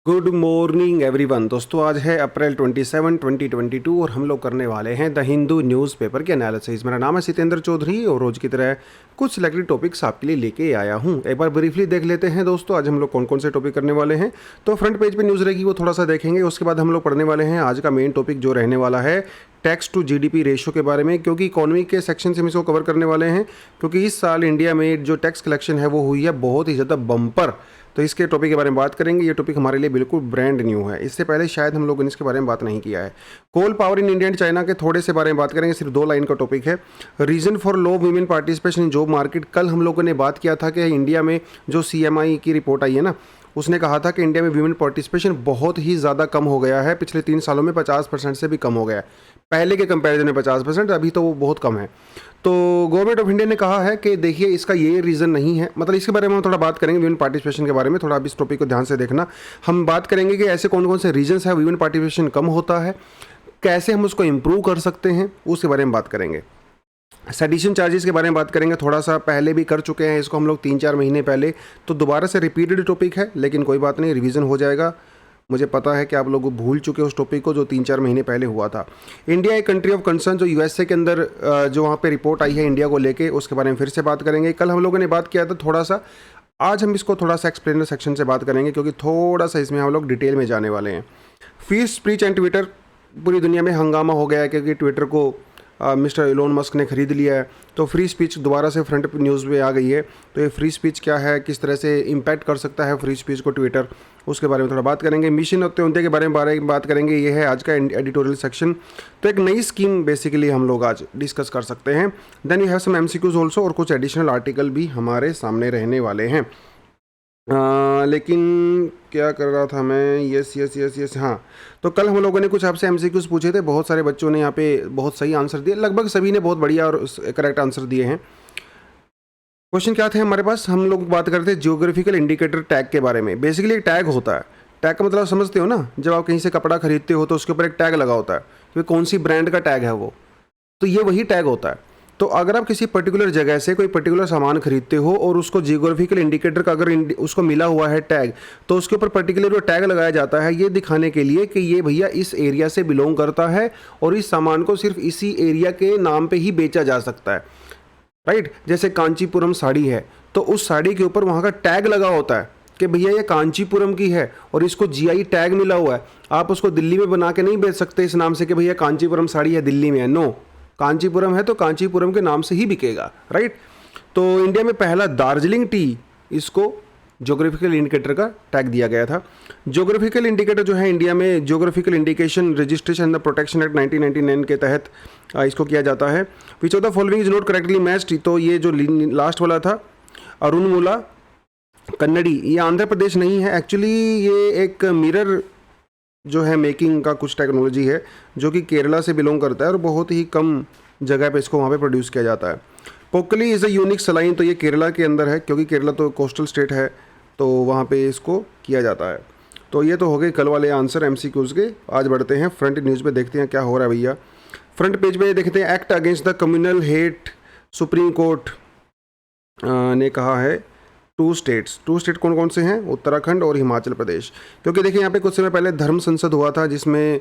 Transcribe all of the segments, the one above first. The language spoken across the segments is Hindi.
Good morning everyone. दोस्तों आज है अप्रैल 27, 2022 और हम लोग करने वाले हैं द हिंदू न्यूज़पेपर के एनालिसिस। मेरा नाम है सितेंद्र चौधरी और रोज़ की तरह कुछ सिलेक्टेड टॉपिक्स आपके लिए लेके आया हूं। एक बार ब्रीफली देख लेते हैं दोस्तों, आज हम लोग कौन कौन से टॉपिक करने वाले हैं। तो फ्रंट पेज पे न्यूज़ रहेगी, वो थोड़ा सा देखेंगे। उसके बाद हम लोग पढ़ने वाले हैं आज का मेन टॉपिक जो रहने वाला है टैक्स टू जीडीपी रेशियो के बारे में, क्योंकि इकोनॉमी के सेक्शन से हम इसको कवर करने वाले हैं। क्योंकि इस साल इंडिया में जो टैक्स कलेक्शन है वो हुई है बहुत ही ज़्यादा बम्पर। तो इसके टॉपिक के बारे में बात करेंगे। ये टॉपिक हमारे लिए बिल्कुल ब्रांड न्यू है, इससे पहले शायद हम लोगों ने इसके बारे में बात नहीं किया है। Coal power in India and China के थोड़े से बारे में बात करेंगे, सिर्फ 2 लाइन का टॉपिक है। Reason for low women participation in job market. कल हम लोगों ने बात किया था कि इंडिया में जो CMI की रिपोर्ट आई है ना, उसने कहा था कि इंडिया में वीमेन पार्टिसिपेशन बहुत ही ज़्यादा कम हो गया है। पिछले 3 सालों में 50% से भी कम हो गया है, पहले के कंपैरिजन में 50%, अभी तो वो बहुत कम है। तो गवर्नमेंट ऑफ इंडिया ने कहा है कि देखिए इसका ये रीज़न नहीं है, मतलब इसके बारे में हम थोड़ा बात करेंगे वीमेन पार्टिसिपेशन के बारे में। थोड़ा आप इस टॉपिक को ध्यान से देखना। हम बात करेंगे कि ऐसे कौन कौन से रीजन्स है वीमेन पार्टिसिपेशन कम होता है, कैसे हम उसको इम्प्रूव कर सकते हैं, उसके बारे में बात करेंगे। सेडिशन चार्जेस के बारे में बात करेंगे, थोड़ा सा पहले भी कर चुके हैं इसको हम लोग 3-4 महीने पहले, तो दोबारा से रिपीटेड टॉपिक है, लेकिन कोई बात नहीं, रिवीजन हो जाएगा। मुझे पता है कि आप लोग भूल चुके हो उस टॉपिक को जो 3-4 महीने पहले हुआ था। इंडिया एक कंट्री ऑफ कंसर्न, जो USA के अंदर जो वहाँ पे रिपोर्ट आई है इंडिया को लेके, उसके बारे में फिर से बात करेंगे। कल हम लोगों ने बात किया था थोड़ा सा, आज हम इसको थोड़ा सा एक्सप्लेनर सेक्शन से बात करेंगे, क्योंकि थोड़ा सा इसमें हम लोग डिटेल में जाने वाले हैं। फ्री स्पीच एंड ट्विटर, पूरी दुनिया में हंगामा हो गया है क्योंकि ट्विटर को मिस्टर इलोन मस्क ने खरीद लिया है। तो फ्री स्पीच दोबारा से फ्रंट न्यूज़ में आ गई है। तो ये फ्री स्पीच क्या है, किस तरह से इम्पैक्ट कर सकता है फ्री स्पीच को ट्विटर, उसके बारे में थोड़ा बात करेंगे। मिशन अत्योदय के बारे में बात करेंगे, ये है आज का एडिटोरियल सेक्शन। तो एक नई स्कीम बेसिकली हम लोग आज डिस्कस कर सकते हैं। Then you have some MCQs also, और कुछ एडिशनल आर्टिकल भी हमारे सामने रहने वाले हैं। लेकिन क्या कर रहा था मैं, यस हाँ। तो कल हम लोगों ने कुछ आपसे MCQs पूछे थे, बहुत सारे बच्चों ने यहाँ पे बहुत सही आंसर दिए, लगभग सभी ने बहुत बढ़िया और करेक्ट आंसर दिए हैं। क्वेश्चन क्या थे हमारे पास, हम लोग बात करते हैं जियोग्राफिकल इंडिकेटर टैग के बारे में। बेसिकली एक टैग होता है, टैग का मतलब समझते हो ना, जब आप कहीं से कपड़ा खरीदते हो तो उसके ऊपर एक टैग लगा होता है कि कौन सी ब्रांड का टैग है वो, तो ये वही टैग होता है। तो अगर आप किसी पर्टिकुलर जगह से कोई पर्टिकुलर सामान खरीदते हो और उसको जियोग्राफिकल इंडिकेटर का अगर उसको मिला हुआ है टैग, तो उसके ऊपर पर्टिकुलर वो टैग लगाया जाता है ये दिखाने के लिए कि ये भैया इस एरिया से बिलोंग करता है और इस सामान को सिर्फ इसी एरिया के नाम पे ही बेचा जा सकता है, राइट। जैसे कांचीपुरम साड़ी है तो उस साड़ी के ऊपर वहाँ का टैग लगा होता है कि भैया ये कांचीपुरम की है और इसको GI टैग मिला हुआ है। आप उसको दिल्ली में बना के नहीं बेच सकते इस नाम से कि भैया कांचीपुरम साड़ी है दिल्ली में है, नो। कांचीपुरम है तो कांचीपुरम के नाम से ही बिकेगा, राइट। तो इंडिया में पहला दार्जिलिंग टी, इसको ज्योग्राफिकल इंडिकेटर का टैग दिया गया था। ज्योग्राफिकल इंडिकेटर जो है इंडिया में geographical indication registration and the protection act 1999 के तहत इसको किया जाता है। विच of the following is not correctly matched, तो ये जो लास्ट वाला था अरुणमूला कन्नड़ी, ये आंध्र प्रदेश नहीं है एक्चुअली, ये एक मिरर जो है मेकिंग का कुछ टेक्नोलॉजी है जो कि केरला से बिलोंग करता है और बहुत ही कम जगह पे इसको वहाँ पे प्रोड्यूस किया जाता है। Pokkali is a unique saline, तो ये केरला के अंदर है क्योंकि केरला तो कोस्टल स्टेट है, तो वहाँ पे इसको किया जाता है। तो ये तो हो गए कल वाले आंसर MCQs के। आज बढ़ते हैं फ्रंट न्यूज़ पे, देखते हैं क्या हो रहा है भैया। फ्रंट पेज पे देखते हैं act against the communal hate, supreme court ने कहा है 2 स्टेट्स। 2 स्टेट कौन कौन से हैं, उत्तराखंड और हिमाचल प्रदेश। क्योंकि देखिए यहाँ पे कुछ समय पहले धर्म संसद हुआ था जिसमें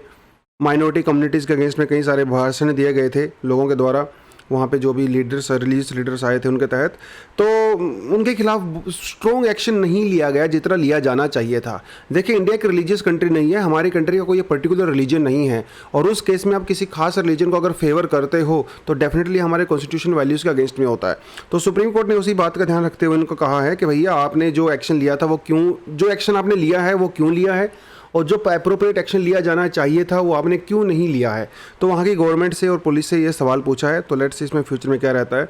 माइनॉरिटी कम्युनिटीज़ के अगेंस्ट में कई सारे भाषण दिए गए थे लोगों के द्वारा, वहाँ पे जो भी रिलीजियस लीडर्स आए थे उनके तहत, तो उनके खिलाफ स्ट्रॉन्ग एक्शन नहीं लिया गया जितना लिया जाना चाहिए था। देखिए इंडिया एक रिलीजियस कंट्री नहीं है, हमारी कंट्री का कोई पर्टिकुलर रिलीजन नहीं है, और उस केस में आप किसी खास रिलीजन को अगर फेवर करते हो तो डेफिनेटली हमारे कॉन्स्टिट्यूशन वैल्यूज़ के अगेंस्ट में होता है। तो सुप्रीम कोर्ट ने उसी बात का ध्यान रखते हुए उनको कहा है कि भैया आपने जो एक्शन लिया था वो क्यों, जो एक्शन आपने लिया है वो क्यों लिया है, और जो अप्रोप्रिएट एक्शन लिया जाना चाहिए था वो आपने क्यों नहीं लिया है। तो वहाँ की गवर्नमेंट से और पुलिस से ये सवाल पूछा है। तो लेट्स सी इसमें फ्यूचर में क्या रहता है।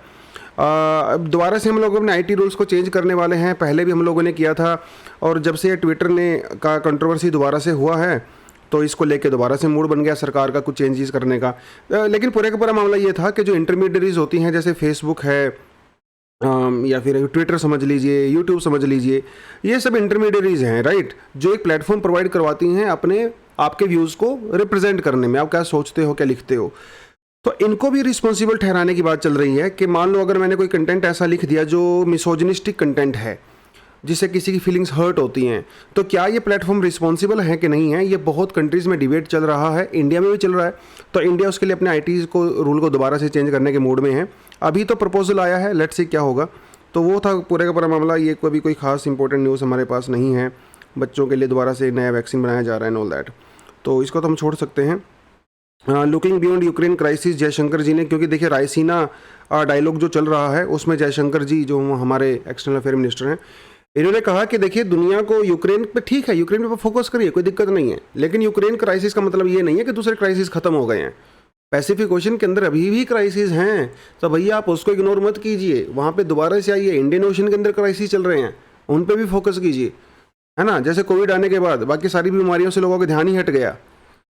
अब दोबारा से हम लोग अपने IT रूल्स को चेंज करने वाले हैं, पहले भी हम लोगों ने किया था, और जब से ट्विटर ने का कंट्रोवर्सी दोबारा से हुआ है तो इसको लेके दोबारा से मूड बन गया सरकार का कुछ चेंजेस करने का। लेकिन पूरे का पूरा मामला ये था कि जो इंटरमीडियरीज होती हैं, जैसे फेसबुक है या फिर ट्विटर समझ लीजिए, यूट्यूब समझ लीजिए, ये सब इंटरमीडियरीज हैं, राइट, जो एक प्लेटफॉर्म प्रोवाइड करवाती हैं अपने आपके व्यूज़ को रिप्रेजेंट करने में, आप क्या सोचते हो क्या लिखते हो। तो इनको भी रिस्पॉन्सिबल ठहराने की बात चल रही है कि मान लो अगर मैंने कोई कंटेंट ऐसा लिख दिया जो मिसोजिनिस्टिक कंटेंट है, जिससे किसी की फीलिंग्स हर्ट होती हैं। तो क्या ये प्लेटफॉर्म रिस्पॉन्सिबल है कि नहीं है, ये बहुत कंट्रीज़ में डिबेट चल रहा है, इंडिया में भी चल रहा है। तो इंडिया उसके लिए अपने आईटी को रूल को दोबारा से चेंज करने के मूड में है। अभी तो प्रपोजल आया है, लेट्स सी क्या होगा। तो वो था पूरे का पूरा मामला। ये कोई खास इंपॉर्टेंट न्यूज़ हमारे पास नहीं है। बच्चों के लिए दोबारा से नया वैक्सीन बनाया जा रहा है एंड ऑल दैट, तो इसको तो हम छोड़ सकते हैं। Looking beyond Ukraine crisis, Jaishankar ji ने, क्योंकि देखिए रायसीना डायलॉग जो चल रहा है उसमें जयशंकर जी जो हमारे एक्सटर्नल अफेयर मिनिस्टर हैं, इन्होंने कहा कि देखिए दुनिया को यूक्रेन पे, ठीक है यूक्रेन पे फोकस करिए, कोई दिक्कत नहीं है, लेकिन यूक्रेन क्राइसिस का मतलब ये नहीं है कि दूसरे क्राइसिस खत्म हो गए हैं। पैसिफिक ओशन के अंदर अभी भी क्राइसिस हैं, तो भैया आप उसको इग्नोर मत कीजिए, वहाँ पे दोबारा से आइए। इंडियन ओशन के अंदर क्राइसिस चल रहे हैं, उन पे भी फोकस कीजिए, है ना। जैसे कोविड आने के बाद बाकी सारी बीमारियों से लोगों का ध्यान ही हट गया,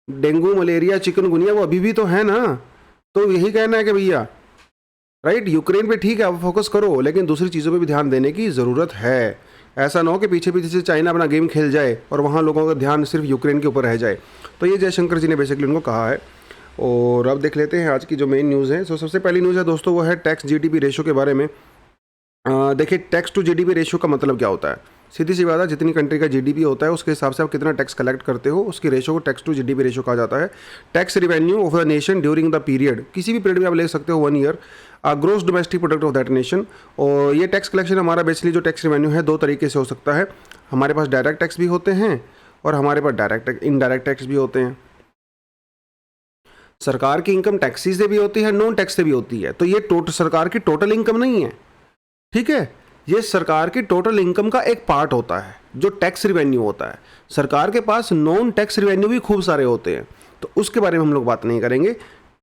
डेंगू, मलेरिया, चिकनगुनिया वो अभी भी तो है ना। तो यही कहना है कि भैया राइट, यूक्रेन पे ठीक है आप फोकस करो, लेकिन दूसरी चीज़ों पे भी ध्यान देने की ज़रूरत है। ऐसा ना हो कि पीछे पीछे से चाइना अपना गेम खेल जाए और वहाँ लोगों का ध्यान सिर्फ यूक्रेन के ऊपर रह जाए। तो ये जयशंकर जी ने बेसिकली उनको कहा है। और अब देख लेते हैं आज की जो मेन न्यूज़ है। सो सबसे पहली न्यूज़ है दोस्तों, वो है टैक्स जीडीपी रेशो के बारे में। देखिए टैक्स टू जीडीपी रेशो का मतलब क्या होता है, सीधी सी बात है, जितनी कंट्री का जीडीपी होता है उसके हिसाब से आप कितना टैक्स कलेक्ट करते हो, उसकी रेशो को टैक्स टू जीडीपी रेशो कहा जाता है। Tax revenue of the nation during the period, किसी भी पीरियड में आप ले सकते हो 1 year, gross domestic product of that nation. और ये टैक्स कलेक्शन हमारा बेसिकली जो टैक्स रिवेन्यू है 2 तरीके से हो सकता है। हमारे पास डायरेक्ट टैक्स भी होते हैं और हमारे पास इनडायरेक्ट टैक्स भी होते हैं। सरकार की इनकम टैक्सी से भी होती है, नॉन टैक्स से भी होती है। तो ये सरकार की टोटल इनकम नहीं है, ठीक है, ये सरकार की टोटल इनकम का एक पार्ट होता है जो टैक्स रिवेन्यू होता है। सरकार के पास नॉन टैक्स रिवेन्यू भी खूब सारे होते हैं, तो उसके बारे में हम लोग बात नहीं करेंगे।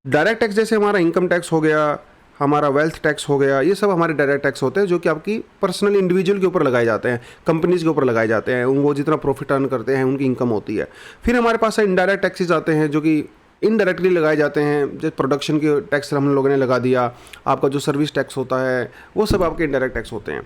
डायरेक्ट टैक्स जैसे हमारा इनकम टैक्स हो गया, हमारा वेल्थ टैक्स हो गया, ये सब हमारे डायरेक्ट टैक्स होते हैं जो कि आपकी पर्सनल इंडिविजुअल के ऊपर लगाए जाते हैं, कंपनीज के ऊपर लगाए जाते हैं, वो जितना प्रॉफिट अर्न करते हैं उनकी इनकम होती है। फिर हमारे पास इनडायरेक्ट टैक्सेस आते हैं जो कि इनडायरेक्टली लगाए जाते हैं, जैसे प्रोडक्शन के टैक्स हम लोगों ने लगा दिया, आपका जो सर्विस टैक्स होता है वो सब आपके इनडायरेक्ट टैक्स होते हैं।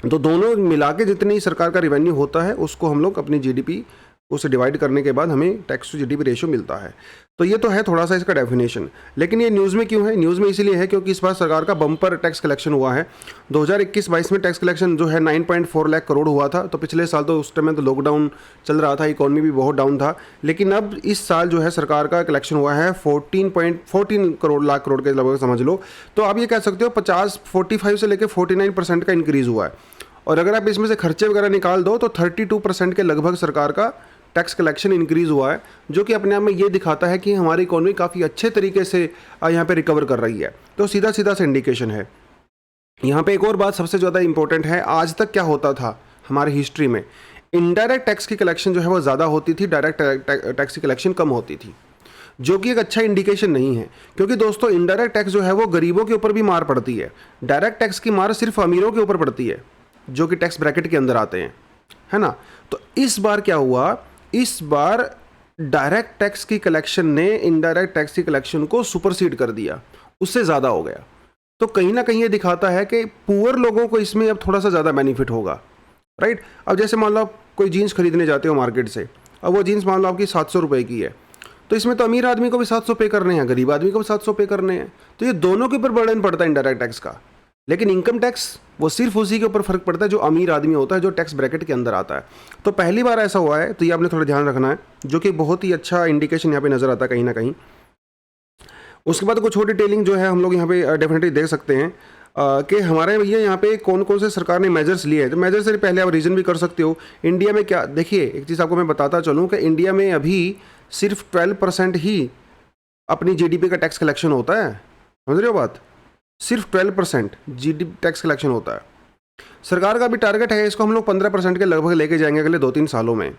तो दोनों मिला के जितनी सरकार का रिवेन्यू होता है उसको हम लोग अपनी जीडीपी उसे डिवाइड करने के बाद हमें टैक्स टू जीडीपी रेशियो मिलता है। तो ये तो है थोड़ा सा इसका डेफिनेशन। लेकिन ये न्यूज़ में क्यों है, न्यूज़ में इसीलिए है क्योंकि इस बार सरकार का बम्पर टैक्स कलेक्शन हुआ है। 2021-22 में टैक्स कलेक्शन जो है 9.4 लाख करोड़ हुआ था। तो पिछले साल तो उस टाइम में तो लॉकडाउन चल रहा था, इकॉनमी भी बहुत डाउन था। लेकिन अब इस साल जो है सरकार का कलेक्शन हुआ है 14 लाख करोड़ के लगभग समझ लो। तो आप ये कह सकते हो 45 से लेकर 49% का इंक्रीज़ हुआ है। और अगर आप इसमें से खर्चे वगैरह निकाल दो तो 32% के लगभग सरकार का टैक्स कलेक्शन इंक्रीज़ हुआ है, जो कि अपने आप में ये दिखाता है कि हमारी इकोनॉमी काफ़ी अच्छे तरीके से यहाँ पे रिकवर कर रही है। तो सीधा सीधा से इंडिकेशन है। यहाँ पे एक और बात सबसे ज़्यादा इंपॉर्टेंट है, आज तक क्या होता था हमारी हिस्ट्री में, इनडायरेक्ट टैक्स की कलेक्शन जो है वो ज़्यादा होती थी, डायरेक्ट टैक्स की कलेक्शन कम होती थी, जो कि एक अच्छा इंडिकेशन नहीं है। क्योंकि दोस्तों इनडायरेक्ट टैक्स जो है वो गरीबों के ऊपर भी मार पड़ती है, डायरेक्ट टैक्स की मार सिर्फ अमीरों के ऊपर पड़ती है जो कि टैक्स ब्रैकेट के अंदर आते हैं, है ना। तो इस बार क्या हुआ, इस बार डायरेक्ट टैक्स की कलेक्शन ने इनडायरेक्ट टैक्स की कलेक्शन को सुपरसीड कर दिया, उससे ज़्यादा हो गया। तो कहीं ना कहीं ये दिखाता है कि पुअर लोगों को इसमें अब थोड़ा सा ज़्यादा बेनिफिट होगा, राइट। अब जैसे मान लो आप कोई जीन्स खरीदने जाते हो मार्केट से, अब वो जीन्स मान लो आपकी 700 रुपये की है, तो इसमें तो अमीर आदमी को भी 700 पे करने हैं, गरीब आदमी को भी 700 पे करने हैं। तो ये दोनों के ऊपर बर्डन पड़ता है इनडायरेक्ट टैक्स का। लेकिन इनकम टैक्स वो सिर्फ उसी के ऊपर फर्क पड़ता है जो अमीर आदमी होता है, जो टैक्स ब्रैकेट के अंदर आता है। तो पहली बार ऐसा हुआ है, तो ये आपने थोड़ा ध्यान रखना है, जो कि बहुत ही अच्छा इंडिकेशन यहाँ पे नज़र आता है कहीं ना कहीं। उसके बाद कुछ और डिटेलिंग जो है हम लोग यहाँ पे डेफिनेटली देख सकते हैं कि हमारे भैया यहाँ पे कौन कौन से सरकार ने मेजर्स लिए हैं। तो मेजर से पहले आप रीजन भी कर सकते हो। इंडिया में क्या, देखिए एक चीज़ आपको मैं बताता चलूँ कि इंडिया में अभी सिर्फ 12% ही अपनी जीडीपी का टैक्स कलेक्शन होता है, समझ रहे हो बात, सिर्फ 12% जीडीपी टैक्स कलेक्शन होता है। सरकार का भी टारगेट है, इसको हम लोग 15% के लगभग लेके जाएंगे अगले 2-3 सालों में।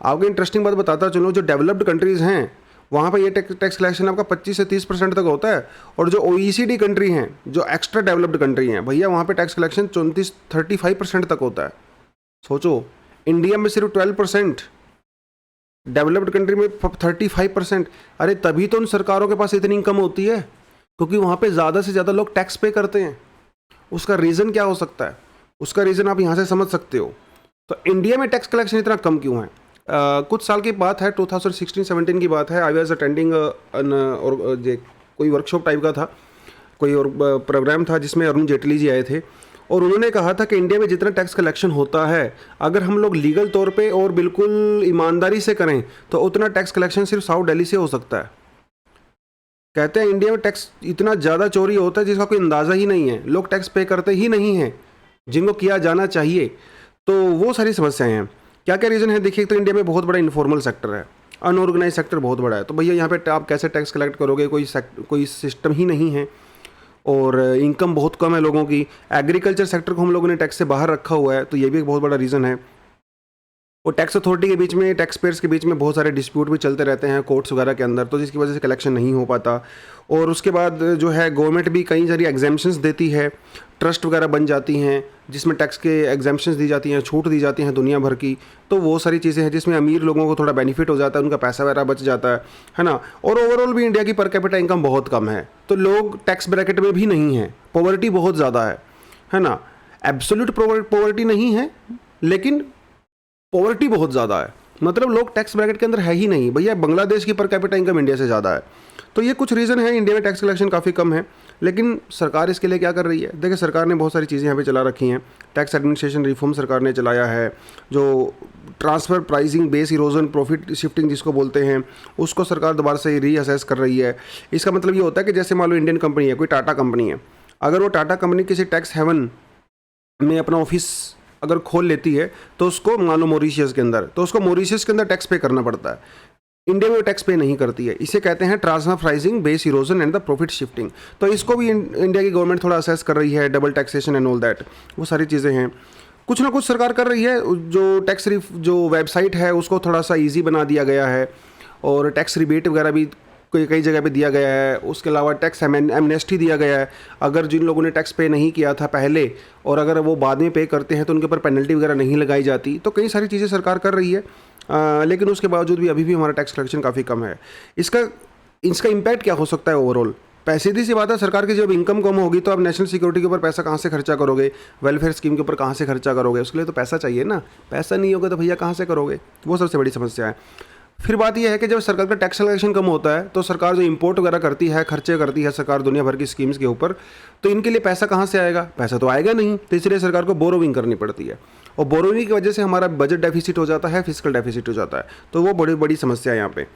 आपको इंटरेस्टिंग बात बताता चलो, जो डेवलप्ड कंट्रीज़ हैं वहाँ पर ये टैक्स कलेक्शन आपका 25 से 30% तक होता है। और जो OECD कंट्री हैं, जो एक्स्ट्रा डेवलप्ड कंट्री हैं, भैया वहाँ पे टैक्स कलेक्शन 35% तक होता है। सोचो, इंडिया में सिर्फ 12%, डेवलप्ड कंट्री में 35%। अरे तभी तो उन सरकारों के पास इतनी इनकम होती है, क्योंकि वहाँ पे ज़्यादा से ज़्यादा लोग टैक्स पे करते हैं। उसका रीज़न क्या हो सकता है, उसका रीज़न आप यहाँ से समझ सकते हो। तो इंडिया में टैक्स कलेक्शन इतना कम क्यों है? कुछ साल की बात है, 2016-17 की बात है। आई वाज अटेंडिंग कोई वर्कशॉप टाइप का था, कोई और प्रोग्राम था जिसमें अरुण जेटली जी आए थे। और उन्होंने कहा था कि इंडिया में जितना टैक्स कलेक्शन होता है, अगर हम लोग लीगल तौर पे और बिल्कुल ईमानदारी से करें तो उतना टैक्स कलेक्शन सिर्फ साउथ दिल्ली से हो सकता है। कहते हैं इंडिया में टैक्स इतना ज़्यादा चोरी होता है जिसका कोई अंदाज़ा ही नहीं है, लोग टैक्स पे करते ही नहीं हैं जिनको किया जाना चाहिए। तो वो सारी समस्याएं हैं। क्या क्या रीज़न है देखिए, तो इंडिया में बहुत बड़ा इनफॉर्मल सेक्टर है, अनऑर्गेनाइज सेक्टर बहुत बड़ा है। तो भैया यहाँ पे आप कैसे टैक्स कलेक्ट करोगे, कोई सिस्टम ही नहीं है, और इनकम बहुत कम है लोगों की। एग्रीकल्चर सेक्टर को हम लोगों ने टैक्स से बाहर रखा हुआ है, तो ये भी एक बहुत बड़ा रीज़न है। और टैक्स अथॉरिटी के बीच में, टैक्स पेयर्स के बीच में बहुत सारे डिस्प्यूट भी चलते रहते हैं कोर्ट्स वगैरह के अंदर, तो जिसकी वजह से कलेक्शन नहीं हो पाता। और उसके बाद जो है गवर्नमेंट भी कई सारी एग्जेम्पशंस देती है, ट्रस्ट वगैरह बन जाती हैं जिसमें टैक्स के एग्जेम्पशंस दी जाती हैं, छूट दी जाती हैं दुनिया भर की। तो वो सारी चीज़ें हैं जिसमें अमीर लोगों को थोड़ा बेनिफिट हो जाता है, उनका पैसा वगैरह बच जाता है ना। और ओवरऑल भी इंडिया की पर कैपिटा इनकम बहुत कम है, तो लोग टैक्स ब्रैकेट में भी नहीं हैं, पॉवर्टी बहुत ज़्यादा है ना। एब्सोल्यूट पॉवर्टी नहीं है, लेकिन पॉवर्टी बहुत ज़्यादा है, मतलब लोग टैक्स ब्रैकेट के अंदर है ही नहीं। भैया बांग्लादेश की पर कैपिटा इनकम इंडिया से ज़्यादा है। तो ये कुछ रीज़न है, इंडिया में टैक्स कलेक्शन काफ़ी कम है। लेकिन सरकार इसके लिए क्या कर रही है, देखिए सरकार ने बहुत सारी चीज़ें यहाँ पे चला रखी हैं। टैक्स एडमिनिस्ट्रेशन रिफॉर्म सरकार ने चलाया है, जो transfer pricing base erosion profit shifting जिसको बोलते हैं, उसको सरकार दोबारा से रीअसेस कर रही है। इसका मतलब ये होता है कि जैसे मान लो इंडियन कंपनी है, कोई टाटा कंपनी है, अगर वो टाटा कंपनी किसी टैक्स हेवन में अपना ऑफिस अगर खोल लेती है, तो उसको मान लो मॉरिशियस के अंदर, तो उसको मॉरिशियस के अंदर टैक्स पे करना पड़ता है। इंडिया में वो टैक्स पे नहीं करती है। इसे कहते हैं transfer pricing base erosion and the profit shifting. तो इसको भी इंडिया की गवर्नमेंट थोड़ा असेस कर रही है, double taxation and all that, वो सारी चीज़ें हैं। कुछ ना कुछ सरकार कर रही है। जो टैक्स जो वेबसाइट है उसको थोड़ा सा ईजी बना दिया गया है, और टैक्स रिबेट वगैरह भी कई जगह पे दिया गया है। उसके अलावा टैक्स एमनेस्टी दिया गया है। अगर जिन लोगों ने टैक्स पे नहीं किया था पहले, और अगर वो बाद में पे करते हैं, तो उनके ऊपर पेनल्टी वगैरह नहीं लगाई जाती। तो कई सारी चीज़ें सरकार कर रही है, लेकिन उसके बावजूद भी अभी भी हमारा टैक्स कलेक्शन काफ़ी कम है। इसका इम्पैक्ट क्या हो सकता है ओवरऑल? सीधी सी बात है, सरकार की जब इनकम कम होगी तो आप नेशनल सिक्योरिटी के ऊपर पैसा कहाँ से खर्चा करोगे, वेलफेयर स्कीम के ऊपर कहाँ से खर्चा करोगे? उसके लिए तो पैसा चाहिए ना, पैसा नहीं होगा तो भैया कहाँ से करोगे? वो सबसे बड़ी समस्या है। फिर बात यह है कि जब सरकार का टैक्स कलेक्शन कम होता है, तो सरकार जो इंपोर्ट वगैरह करती है, खर्चे करती है सरकार दुनिया भर की स्कीम्स के ऊपर, तो इनके लिए पैसा कहाँ से आएगा? पैसा तो आएगा नहीं, तो इसलिए सरकार को बोरोविंग करनी पड़ती है, और बोरोविंग की वजह से हमारा बजट डेफिसिट हो जाता है, फिजिकल डेफिसिट हो जाता है। तो वो बड़ी बड़ी समस्या है यहाँ पे।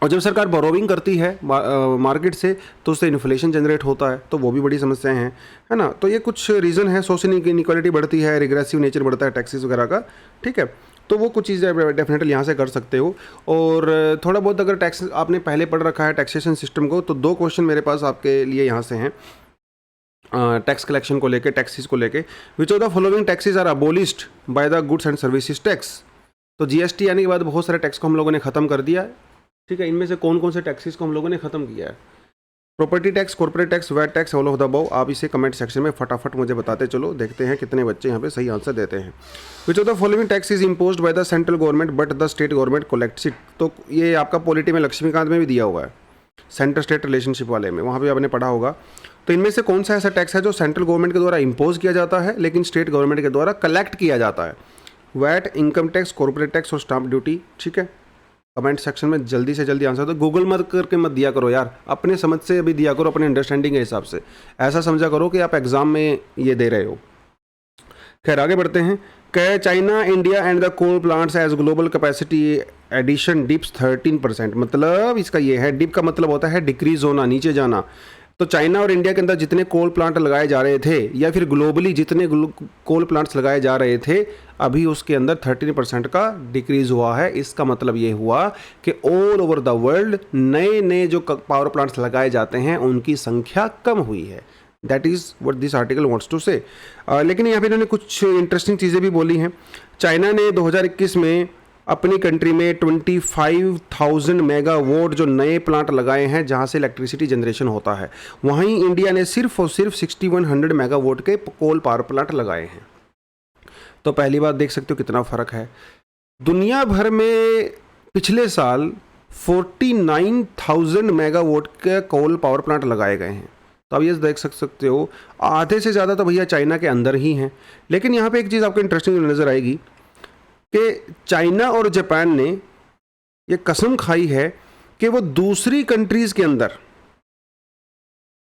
और जब सरकार बोरोविंग करती है मार्केट से, तो उससे इन्फ्लेशन जनरेट होता है, तो वो भी बड़ी समस्याएं हैं, है ना। तो ये कुछ रीज़न है। सोशल इनइक्वालिटी बढ़ती है, रिग्रेसिव नेचर बढ़ता है टैक्सेस वगैरह का, ठीक है। तो वो कुछ चीज़ें डेफिनेटली यहाँ से कर सकते हो। और थोड़ा बहुत अगर टैक्स आपने पहले पढ़ रखा है टैक्सेशन सिस्टम को, तो 2 क्वेश्चन मेरे पास आपके लिए यहाँ से हैं टैक्स कलेक्शन को लेके, टैक्सेस को लेके। Which of the following taxes are abolished by the goods and services tax? तो जीएसटी आने के बाद बहुत सारे टैक्स को हम लोगों ने ख़त्म कर दिया है, ठीक है। इनमें से कौन कौन से टैक्सेस को हम लोगों ने ख़त्म किया है? Property tax, corporate tax, VAT tax, all of the above. आप इसे कमेंट सेक्शन में फटाफट मुझे बताते चलो, देखते हैं कितने बच्चे यहाँ पे सही आंसर देते हैं। विच of the following tax is imposed by the central government but the state government collects it? तो ये आपका पॉलिटी में लक्ष्मीकांत में भी दिया हुआ है, सेंटर स्टेट रिलेशनशिप वाले में, वहाँ पर आपने पढ़ा होगा। तो इनमें से कौन सा ऐसा टैक्स है जो सेंट्रल गवर्नमेंट के द्वारा इम्पोज किया जाता है लेकिन स्टेट गवर्नमेंट के द्वारा कलेक्ट किया जाता है? VAT, income tax, corporate tax और स्टाम्प ड्यूटी, ठीक है। कमेंट सेक्शन में जल्दी से जल्दी आंसर दो। गूगल मत करके मत दिया करो यार, अपने समझ से अभी दिया करो, अपने अंडरस्टैंडिंग के हिसाब से। ऐसा समझा करो कि आप एग्जाम में ये दे रहे हो। खैर आगे बढ़ते हैं। China, India and the coal plants as global capacity addition dips 13%। मतलब इसका ये है, डिप का मतलब होता है डिक्रीज होना, नीचे जाना। तो चाइना और इंडिया के अंदर जितने कोल प्लांट लगाए जा रहे थे, या फिर ग्लोबली जितने कोल प्लांट्स लगाए जा रहे थे, अभी उसके अंदर 13% का डिक्रीज हुआ है। इसका मतलब ये हुआ कि ऑल ओवर द वर्ल्ड नए नए जो पावर प्लांट्स लगाए जाते हैं उनकी संख्या कम हुई है। That is what this article wants to say. लेकिन यहाँ पे इन्होंने कुछ इंटरेस्टिंग चीज़ें भी बोली हैं। चाइना ने 2021 में अपनी कंट्री में 25,000 मेगावाट जो नए प्लांट लगाए हैं जहां से इलेक्ट्रिसिटी जनरेशन होता है। वहीं इंडिया ने सिर्फ और सिर्फ 6100 मेगावाट के कोल पावर प्लांट लगाए हैं। तो पहली बात देख सकते हो कितना फ़र्क है। दुनिया भर में पिछले साल 49,000 मेगावाट के कोल पावर प्लांट लगाए गए हैं। तो अब ये देख सकते हो आधे से ज़्यादा तो भैया चाइना के अंदर ही हैं। लेकिन यहाँ पे एक चीज़ आपको इंटरेस्टिंग नज़र आएगी कि चाइना और जापान ने ये कसम खाई है कि वो दूसरी कंट्रीज़ के अंदर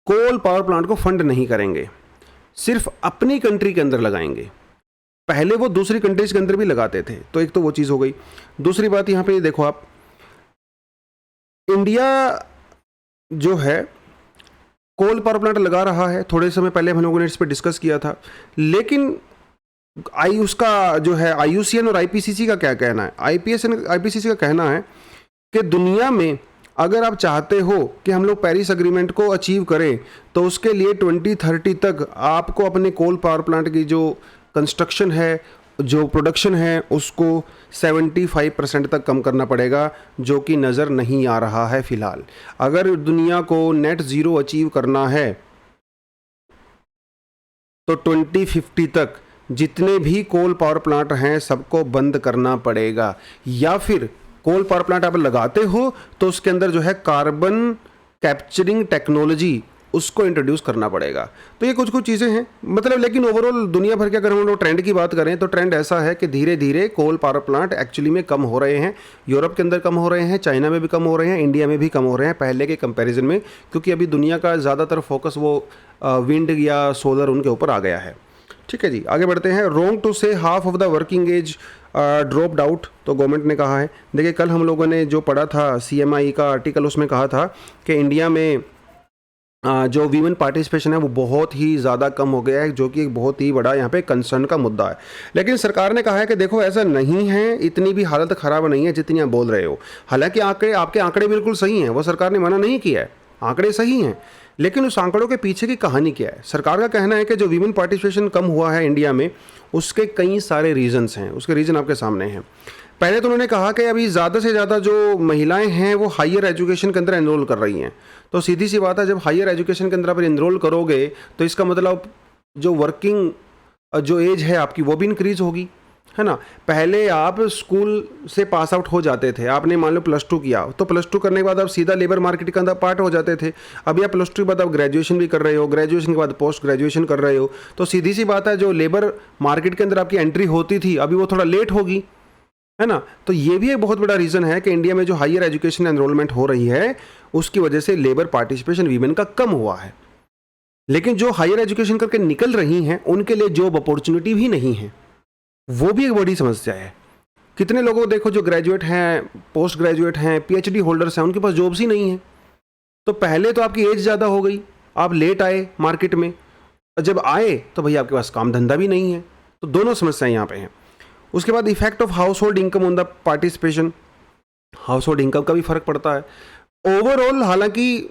कोल पावर प्लांट को फंड नहीं करेंगे। सिर्फ अपनी कंट्री के अंदर लगाएंगे। पहले वो दूसरी कंट्रीज के अंदर भी लगाते थे, तो एक तो वो चीज़ हो गई। दूसरी बात यहाँ पे देखो आप, इंडिया जो है कोल पावर प्लांट लगा रहा है, थोड़े समय पहले हम लोगों ने इस पर डिस्कस किया था, लेकिन उसका जो है IUCN और IPCC का क्या कहना है? IPCC का कहना है कि दुनिया में अगर आप चाहते हो कि हम लोग पेरिस अग्रीमेंट को अचीव करें, तो उसके लिए 2030 तक आपको अपने कोल पावर प्लांट की जो कंस्ट्रक्शन है, जो प्रोडक्शन है, उसको 75% तक कम करना पड़ेगा, जो कि नज़र नहीं आ रहा है फ़िलहाल। अगर दुनिया को नेट ज़ीरो अचीव करना है तो 2050 तक जितने भी कोल पावर प्लांट हैं सबको बंद करना पड़ेगा, या फिर कोल पावर प्लांट आप लगाते हो तो उसके अंदर जो है कार्बन कैप्चरिंग टेक्नोलॉजी उसको इंट्रोड्यूस करना पड़ेगा। तो ये कुछ चीज़ें हैं, मतलब, लेकिन ओवरऑल दुनिया भर के अगर हम लोग ट्रेंड की बात करें तो ट्रेंड ऐसा है कि धीरे धीरे कोल पावर प्लांट एक्चुअली में कम हो रहे हैं। यूरोप के अंदर कम हो रहे हैं, चाइना में भी कम हो रहे हैं, इंडिया में भी कम हो रहे हैं पहले के कंपैरिजन में, क्योंकि अभी दुनिया का ज़्यादातर फोकस वो विंड या सोलर उनके ऊपर आ गया है। ठीक है जी, आगे बढ़ते हैं। Wrong to say half of the working age dropped out, तो गवर्नमेंट ने कहा है। देखिए, कल हम लोगों ने जो पढ़ा था CMI का आर्टिकल, उसमें कहा था कि इंडिया में जो वीमेन पार्टिसिपेशन है वो बहुत ही ज़्यादा कम हो गया है, जो कि एक बहुत ही बड़ा यहाँ पे कंसर्न का मुद्दा है। लेकिन सरकार ने कहा है कि देखो ऐसा नहीं है, इतनी भी हालत ख़राब नहीं है जितनी आप बोल रहे हो। हालांकि आपके आंकड़े बिल्कुल सही हैं, वो सरकार ने मना नहीं किया है, आंकड़े सही हैं, लेकिन उस आंकड़ों के पीछे की कहानी क्या है? सरकार का कहना है कि जो वीमेन पार्टिसिपेशन कम हुआ है इंडिया में, उसके कई सारे रीजंस हैं। उसके रीज़न आपके सामने हैं। पहले तो उन्होंने कहा कि अभी ज़्यादा से ज़्यादा जो महिलाएं हैं वो हायर एजुकेशन के अंदर एनरोल कर रही हैं। तो सीधी सी बात है, जब हायर एजुकेशन के अंदर आप एनरोल करोगे तो इसका मतलब जो वर्किंग जो एज है आपकी वो भी इंक्रीज़ होगी, है ना। पहले आप स्कूल से पास आउट हो जाते थे, आपने मान लो +2 किया, तो +2 करने के बाद आप सीधा लेबर मार्केट के अंदर पार्ट हो जाते थे। अभी आप +2 के बाद आप ग्रेजुएशन भी कर रहे हो, ग्रेजुएशन के बाद पोस्ट ग्रेजुएशन कर रहे हो, तो सीधी सी बात है जो लेबर मार्केट के अंदर आपकी एंट्री होती थी अभी वो थोड़ा लेट होगी, है ना। तो ये भी एक बहुत बड़ा रीज़न है कि इंडिया में जो हायर एजुकेशन एनरोलमेंट हो रही है उसकी वजह से लेबर पार्टिसिपेशन वीमेन का कम हुआ है। लेकिन जो हायर एजुकेशन करके निकल रही हैं उनके लिए जॉब अपॉर्चुनिटी भी नहीं है, वो भी एक बड़ी समस्या है। कितने लोगों को देखो जो ग्रेजुएट हैं, पोस्ट ग्रेजुएट हैं, PhD होल्डर्स हैं, उनके पास जॉब्स ही नहीं है। तो पहले तो आपकी एज ज़्यादा हो गई, आप लेट आए मार्केट में, जब आए तो भैया आपके पास काम धंधा भी नहीं है। तो दोनों समस्याएं यहाँ पे हैं। उसके बाद effect of house hold income on the participation, house hold income का भी फर्क पड़ता है। ओवरऑल, हालांकि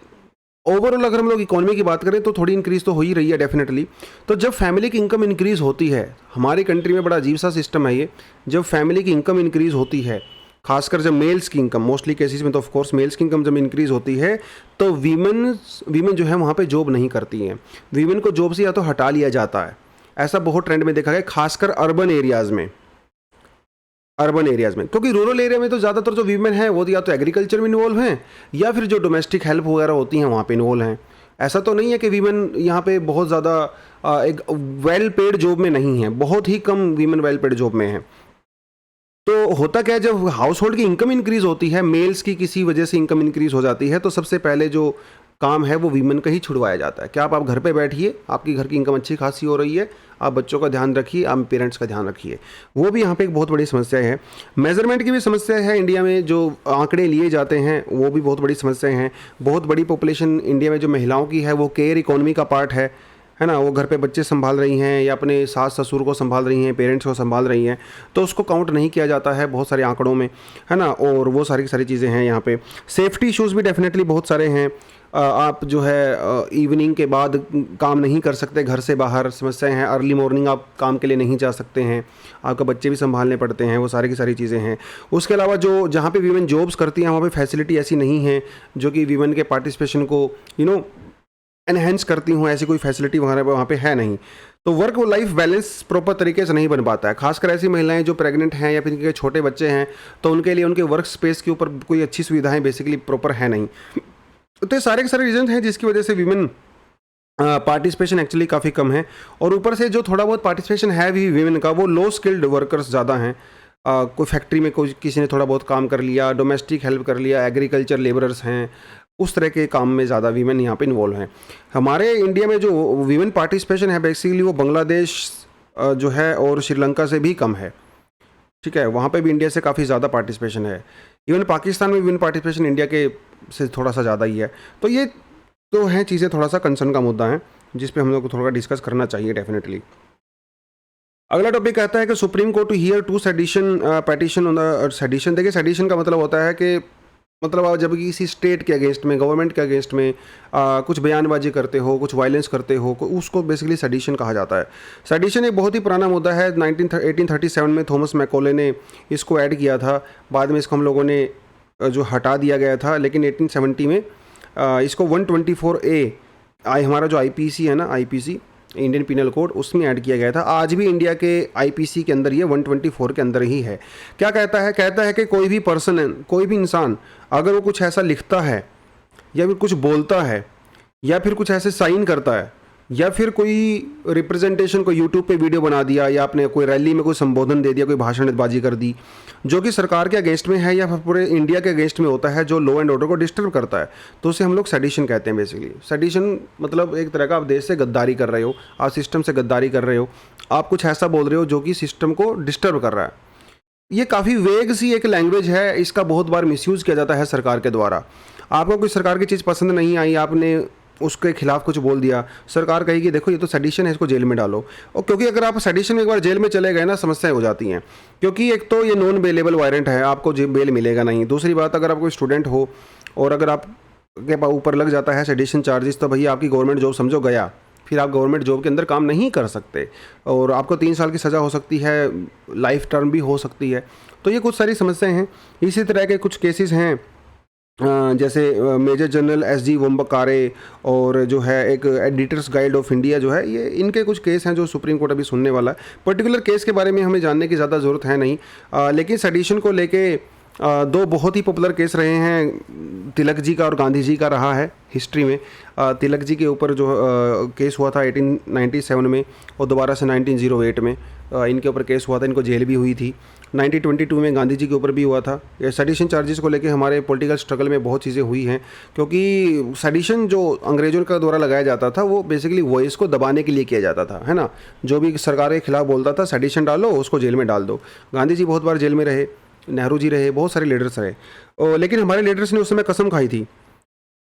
ओवरऑल अगर हम लोग इकोनॉमी की बात करें तो थोड़ी इंक्रीज तो हो ही रही है डेफिनेटली। तो जब फैमिली की इनकम इंक्रीज होती है, हमारी कंट्री में बड़ा अजीब सा सिस्टम है ये, जब फैमिली की इनकम इंक्रीज होती है, खासकर जब मेल्स की इनकम, मोस्टली केसेस में तो ऑफ कोर्स मेल्स की इनकम जब इंक्रीज होती है, तो वीमेन जो है वहाँ पे जॉब नहीं करती हैं। वीमेन को जॉब से या तो हटा लिया जाता है, ऐसा बहुत ट्रेंड में देखा गया, खासकर अर्बन एरियाज़ में। क्योंकि रूरल एरिया में तो ज़्यादातर जो वीमेन हैं वो या तो एग्रीकल्चर में इन्वॉल्व हैं या फिर जो डोमेस्टिक हेल्प वगैरह होती हैं वहाँ पे इन्वॉल्व हैं। ऐसा तो नहीं है कि वीमेन यहाँ पे बहुत ज़्यादा एक वेल पेड जॉब में नहीं है, बहुत ही कम वीमेन वेल पेड जॉब में है। तो होता क्या है, जब हाउस होल्ड की इनकम इंक्रीज़ होती है, मेल्स की किसी वजह से इनकम इंक्रीज़ हो जाती है, तो सबसे पहले जो काम है वो वीमेन का ही छुड़वाया जाता है। क्या आप घर पे बैठिए, आपकी घर की इनकम अच्छी खासी हो रही है, आप बच्चों का ध्यान रखिए, आप पेरेंट्स का ध्यान रखिए। वो भी यहाँ पे एक बहुत बड़ी समस्या है। मेजरमेंट की भी समस्या है इंडिया में, जो आंकड़े लिए जाते हैं वो भी बहुत बड़ी समस्या हैं। बहुत बड़ी पॉपुलेशन इंडिया में जो महिलाओं की है वो केयर इकोनॉमी का पार्ट है ना। वो घर पे बच्चे संभाल रही हैं या अपने सास ससुर को संभाल रही हैं, पेरेंट्स को संभाल रही हैं, तो उसको काउंट नहीं किया जाता है बहुत सारे आंकड़ों में, है ना। और वो सारी की सारी चीज़ें हैं यहाँ पे। सेफ्टी इश्यूज़ भी डेफिनेटली बहुत सारे हैं। आप जो है इवनिंग के बाद काम नहीं कर सकते, घर से बाहर समस्याएं हैं। अर्ली मॉर्निंग आप काम के लिए नहीं जा सकते हैं, आपका बच्चे भी संभालने पड़ते हैं, वो सारी की सारी चीज़ें हैं। उसके अलावा जो जहाँ पे वीमेन जॉब्स करती हैं वहाँ पे फैसिलिटी ऐसी नहीं है जो कि वीमेन के पार्टिसिपेशन को एनहेंस करती हूँ, ऐसी कोई फैसिलिटी वहाँ पे है नहीं। तो वर्क लाइफ बैलेंस प्रॉपर तरीके से नहीं बन पाता है। खासकर ऐसी महिलाएं जो प्रेग्नेंट हैं या फिर इनके छोटे बच्चे हैं, तो उनके लिए उनके वर्क स्पेस के ऊपर कोई अच्छी सुविधाएं बेसिकली प्रॉपर है नहीं। तो ये सारे के सारे रीजन हैं जिसकी वजह से वीमेन पार्टिसिपेशन एक्चुअली काफ़ी कम है। और ऊपर से जो थोड़ा बहुत पार्टिसिपेशन है भी वीमेन का, वो लो स्किल्ड वर्कर्स ज़्यादा हैं। कोई फैक्ट्री में कोई किसी ने थोड़ा बहुत काम कर लिया, डोमेस्टिक हेल्प कर लिया, एग्रीकल्चर लेबरर्स हैं, उस तरह के काम में ज़्यादा वीमेन यहाँ पे इन्वॉल्व हैं। हमारे इंडिया में जो वीमेन पार्टिसिपेशन है बेसिकली वो बांग्लादेश जो है और श्रीलंका से भी कम है, ठीक है। वहाँ पे भी इंडिया से काफ़ी ज़्यादा पार्टिसिपेशन है। इवन पाकिस्तान में वीमेन पार्टिसिपेशन इंडिया के से थोड़ा सा ज़्यादा ही है। तो ये तो हैं चीज़ें, थोड़ा सा कंसर्न का मुद्दा है जिस पे हम लोग को थोड़ा डिस्कस करना चाहिए डेफिनेटली। अगला टॉपिक कहता है कि Supreme Court to hear two sedition petition on the sedition. देखिए सेडिशन का मतलब होता है कि मतलब आप जब किसी स्टेट के अगेंस्ट में, गवर्नमेंट के अगेंस्ट में कुछ बयानबाजी करते हो, कुछ वायलेंस करते हो, उसको बेसिकली सेडिशन कहा जाता है। सेडिशन एक बहुत ही पुराना मुद्दा है। 1837 में थॉमस मैकॉले ने इसको ऐड किया था। बाद में इसको हम लोगों ने जो हटा दिया गया था, लेकिन 1870 में इसको 124A हमारा जो आईपीसी है ना, आईपीसी इंडियन पिनल कोड, उसमें ऐड किया गया था। आज भी इंडिया के आईपीसी के अंदर ये 124 के अंदर ही है। क्या कहता है? कहता है कि कोई भी पर्सन, कोई भी इंसान अगर वो कुछ ऐसा लिखता है या फिर कुछ बोलता है या फिर कुछ ऐसे साइन करता है या फिर कोई रिप्रेजेंटेशन को यूट्यूब पे वीडियो बना दिया या आपने कोई रैली में कोई संबोधन दे दिया, कोई भाषणबाजी कर दी जो कि सरकार के अगेंस्ट में है या फिर पूरे इंडिया के अगेंस्ट में होता है, जो लॉ एंड ऑर्डर को डिस्टर्ब करता है, तो उसे हम लोग सेडिशन कहते हैं। बेसिकली सेडिशन मतलब एक तरह का आप देश से गद्दारी कर रहे हो, आप सिस्टम से गद्दारी कर रहे हो, आप कुछ ऐसा बोल रहे हो जो कि सिस्टम को डिस्टर्ब कर रहा है। ये काफ़ी वेग सी एक लैंग्वेज है, इसका बहुत बार मिसयूज़ किया जाता है सरकार के द्वारा। आपको कोई सरकार की चीज़ पसंद नहीं आई, आपने उसके खिलाफ कुछ बोल दिया, सरकार कहेगी देखो ये तो सेडिशन है, इसको जेल में डालो। और क्योंकि अगर आप सेडिशन में एक बार जेल में चले गए ना, समस्याएं हो जाती हैं, क्योंकि एक तो ये नॉन बेलेबल वारंट है, आपको बेल मिलेगा नहीं। दूसरी बात, अगर आप कोई स्टूडेंट हो और अगर आप के ऊपर लग जाता है सेडिशन चार्जेस, तो भैया आपकी गवर्नमेंट जॉब समझो गया, फिर आप गवर्नमेंट जॉब के अंदर काम नहीं कर सकते और आपको 3 साल की सज़ा हो सकती है, लाइफ टर्म भी हो सकती है। तो ये कुछ सारी समस्याएं हैं। इसी तरह के कुछ केसेस हैं जैसे मेजर जनरल एस.जी. वोम्बकारे और जो है एक एडिटर्स गाइड ऑफ इंडिया जो है, ये इनके कुछ केस हैं जो सुप्रीम कोर्ट अभी सुनने वाला है। पर्टिकुलर केस के बारे में हमें जानने की ज़्यादा ज़रूरत है नहीं, लेकिन सेडिशन को लेके 2 बहुत ही पॉपुलर केस रहे हैं, तिलक जी का और गांधी जी का रहा है हिस्ट्री में। तिलक जी के ऊपर जो केस हुआ था 1897 में और दोबारा से 1908 में इनके ऊपर केस हुआ था, इनको जेल भी हुई थी। 1922 में गांधी जी के ऊपर भी हुआ था। ये सेडिशन चार्जेस को लेके हमारे पॉलिटिकल स्ट्रगल में बहुत चीज़ें हुई हैं, क्योंकि सेडिशन जो अंग्रेज़ों के द्वारा लगाया जाता था वो बेसिकली वॉइस को दबाने के लिए किया जाता था, है ना। जो भी सरकार के खिलाफ बोलता था सेडिशन डालो, उसको जेल में डाल दो। गांधी जी बहुत बार जेल में रहे, नेहरू जी रहे, बहुत सारे लीडर्स रहे। लेकिन हमारे लीडर्स ने उस समय कसम खाई थी।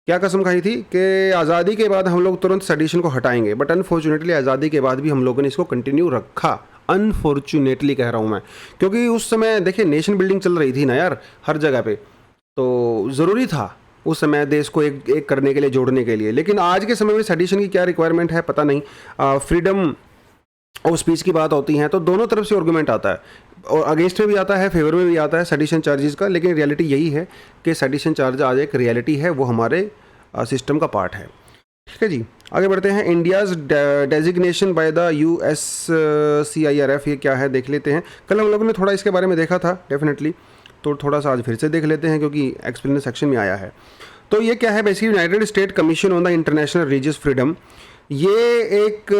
क्या कसम खाई थी? कि आज़ादी के बाद हम लोग तुरंत सेडिशन को हटाएंगे, बट अनफॉर्चुनेटली आज़ादी के बाद भी हम लोगों ने इसको कंटिन्यू रखा। अनफॉर्चुनेटली कह रहा हूँ मैं, क्योंकि उस समय देखिए नेशन बिल्डिंग चल रही थी ना यार हर जगह पे, तो ज़रूरी था उस समय देश को एक करने के लिए, जोड़ने के लिए। लेकिन आज के समय में सेडिशन की क्या रिक्वायरमेंट है पता नहीं। फ्रीडम ऑफ स्पीच की बात होती है तो दोनों तरफ से आर्गूमेंट आता है, और अगेंस्ट में भी आता है, फेवर में भी आता है सेडिशन चार्जेस का। लेकिन रियलिटी यही है कि सेडिशन चार्ज आज एक रियलिटी है, वो हमारे सिस्टम का पार्ट है। ठीक है जी, आगे बढ़ते हैं। India's designation by the USCIRF, ये क्या है देख लेते हैं। कल हम लोगों ने थोड़ा इसके बारे में देखा था डेफिनेटली, तो थोड़ा सा आज फिर से देख लेते हैं क्योंकि एक्सप्लेन सेक्शन में आया है। तो ये क्या है? Basically United state commission on the international religious freedom. ये एक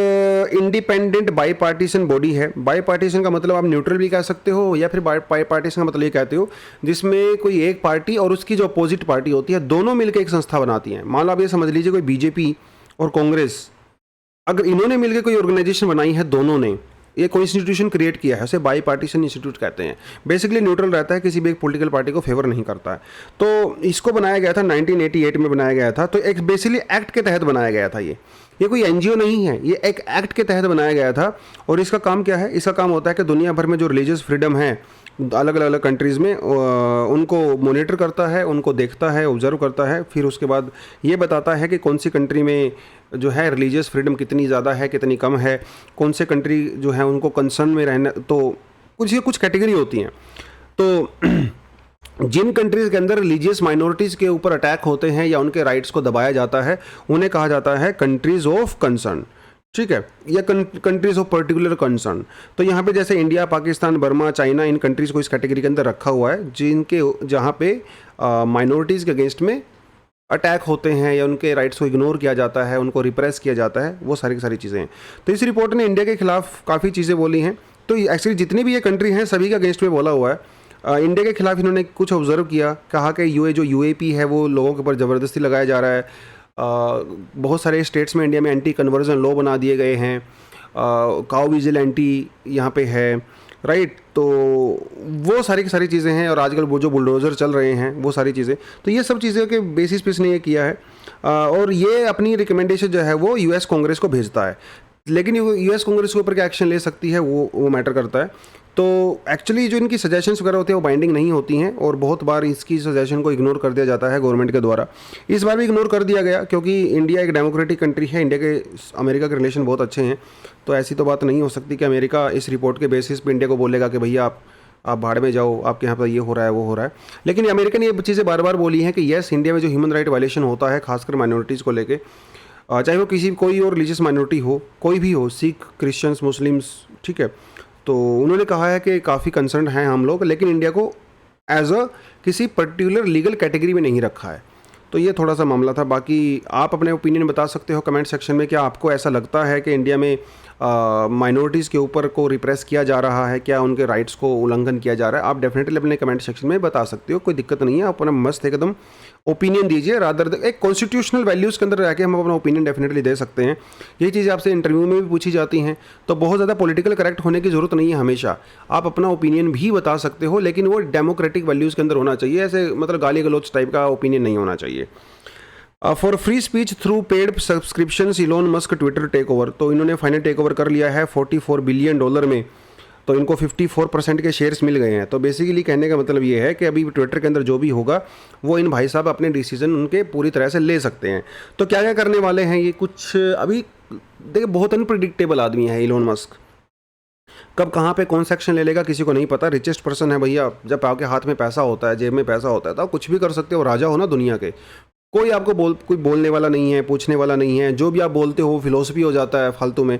इंडिपेंडेंट बाई पार्टीशन बॉडी है। बाई पार्टीशन का मतलब आप न्यूट्रल भी कह सकते हो, या फिर बाई पार्टीशन का मतलब ये कहते हो जिसमें कोई एक पार्टी और उसकी जो अपोजिट पार्टी होती है दोनों मिलकर एक संस्था बनाती हैं। मान लो आप ये समझ लीजिए कोई बीजेपी और कांग्रेस, अगर इन्होंने मिलकर कोई ऑर्गेनाइजेशन बनाई है, दोनों ने ये कोई इंस्टीट्यूशन क्रिएट किया है, उसे बाई पार्टीशन इंस्टीट्यूट कहते हैं। बेसिकली न्यूट्रल रहता है, किसी भी एक पॉलिटिकल पार्टी को फेवर नहीं करता है। तो इसको बनाया गया था 1988 में बनाया गया था। तो एक बेसिकली एक्ट के तहत बनाया गया था। ये कोई एनजीओ नहीं है, ये एक एक्ट के तहत बनाया गया था। और इसका काम क्या है? इसका काम होता है कि दुनिया भर में जो रिलीजियस फ्रीडम है अलग अलग कंट्रीज़ में, उनको मॉनिटर करता है, उनको देखता है, ऑब्जर्व करता है, फिर उसके बाद ये बताता है कि कौन सी कंट्री में जो है रिलीजियस फ्रीडम कितनी ज़्यादा है, कितनी कम है, कौन से कंट्री जो है उनको कंसर्न में रहना। तो कुछ कैटेगरी होती हैं। तो जिन कंट्रीज़ के अंदर रिलीजियस माइनॉरिटीज़ के ऊपर अटैक होते हैं या उनके राइट्स को दबाया जाता है, उन्हें कहा जाता है कंट्रीज़ ऑफ कंसर्न। ठीक है, या कंट्रीज़ ऑफ पर्टिकुलर कंसर्न। तो यहाँ पे जैसे इंडिया, पाकिस्तान, बर्मा, चाइना, इन कंट्रीज़ को इस कैटेगरी के अंदर रखा हुआ है जहाँ पे माइनॉरिटीज़ के अगेंस्ट में अटैक होते हैं या उनके राइट्स को इग्नोर किया जाता है, उनको रिप्रेस किया जाता है, वो सारी की सारी चीज़ें हैं। तो इस रिपोर्ट ने इंडिया के खिलाफ काफ़ी चीज़ें बोली हैं। तो एक्चुअली जितनी भी ये कंट्री हैं सभी के अगेंस्ट में बोला हुआ है। इंडिया के खिलाफ इन्होंने कुछ ऑब्जर्व किया, कहा कि जो यूएपी है वो लोगों के ऊपर ज़बरदस्ती लगाया जा रहा है। बहुत सारे स्टेट्स में इंडिया में एंटी कन्वर्जन लॉ बना दिए गए हैं, काउ विजिलेंटी यहाँ पे है, राइट। तो वो सारी की सारी चीज़ें हैं, और आजकल वो जो बुलडोज़र चल रहे हैं वो सारी चीज़ें, तो ये सब चीज़ें के बेसिस पे इसने ये किया है। और ये अपनी रिकमेंडेशन जो है वो यूएस कांग्रेस को भेजता है, लेकिन यूएस कांग्रेस के ऊपर क्या एक्शन ले सकती है वो मैटर करता है। तो एक्चुअली जो इनकी सजेशंस वगैरह होते हैं वो बाइंडिंग नहीं होती हैं, और बहुत बार इसकी सजेशन को इग्नोर कर दिया जाता है गवर्नमेंट के द्वारा। इस बार भी इग्नोर कर दिया गया, क्योंकि इंडिया एक डेमोक्रेटिक कंट्री है, इंडिया के अमेरिका के रिलेशन बहुत अच्छे हैं। तो ऐसी तो बात नहीं हो सकती कि अमेरिका इस रिपोर्ट के बेसिस पे इंडिया को बोलेगा कि भैया आप भाड़ में जाओ, आपके यहाँ पर ये हो रहा है वो हो रहा है। लेकिन अमेरिका ने ये चीज़ें बार बार बोली हैं कि येस, इंडिया में जो ह्यूमन राइट वायलेशन होता है खासकर माइनॉरिटीज़ को लेके, चाहे वो कोई और रिलीजियस माइनॉरिटी हो, कोई भी हो, सिख, क्रिश्चियंस, मुस्लिम्स, ठीक है। तो उन्होंने कहा है कि काफ़ी कंसर्न हैं हम लोग, लेकिन इंडिया को एज किसी पर्टिकुलर लीगल कैटेगरी में नहीं रखा है। तो ये थोड़ा सा मामला था। बाकी आप अपने ओपिनियन बता सकते हो कमेंट सेक्शन में, क्या आपको ऐसा लगता है कि इंडिया में माइनॉरिटीज़ के ऊपर को रिप्रेस किया जा रहा है, क्या उनके राइट्स को उल्लंघन किया जा रहा है? आप डेफिनेटली अपने कमेंट सेक्शन में बता सकते हो, कोई दिक्कत नहीं है। आप अपना मस्त एकदम ओपिनियन दीजिए, रादर एक कॉन्स्टिट्यूशनल वैल्यूज़ के अंदर रह के हम अपना ओपिनियन डेफिनेटली दे सकते हैं। यही चीज़ें आपसे इंटरव्यू में भी पूछी जाती हैं, तो बहुत ज़्यादा पॉलिटिकल करेक्ट होने की ज़रूरत नहीं है। हमेशा आप अपना ओपिनियन भी बता सकते हो, लेकिन वो डेमोक्रेटिक वैल्यूज़ के अंदर होना चाहिए। ऐसे मतलब गाली गलौच टाइप का ओपिनियन नहीं होना चाहिए। For free speech through paid subscription, Elon Musk Twitter take over. तो इन्होंने फाइनल टेक ओवर कर लिया है $44 बिलियन में, तो इनको 54% के शेयर्स मिल गए हैं। तो बेसिकली कहने का मतलब ये है कि अभी ट्विटर के अंदर जो भी होगा वो इन भाई साहब अपने डिसीजन उनके पूरी तरह से ले सकते हैं। तो क्या क्या करने वाले हैं ये कुछ अभी देखिए, बहुत अनप्रिडिक्टेबल आदमी है इलोन मस्क। कब कहाँ पे कौन सा एक्शन ले लेगा किसी को नहीं पता। रिचेस्ट पर्सन है भैया, जब आपके हाथ में पैसा होता है, जेब में पैसा होता है, तो आप कुछ भी कर सकते हो, राजा हो ना दुनिया के। कोई आपको कोई बोलने वाला नहीं है, पूछने वाला नहीं है, जो भी आप बोलते हो फिलोसफी हो जाता है फालतू में।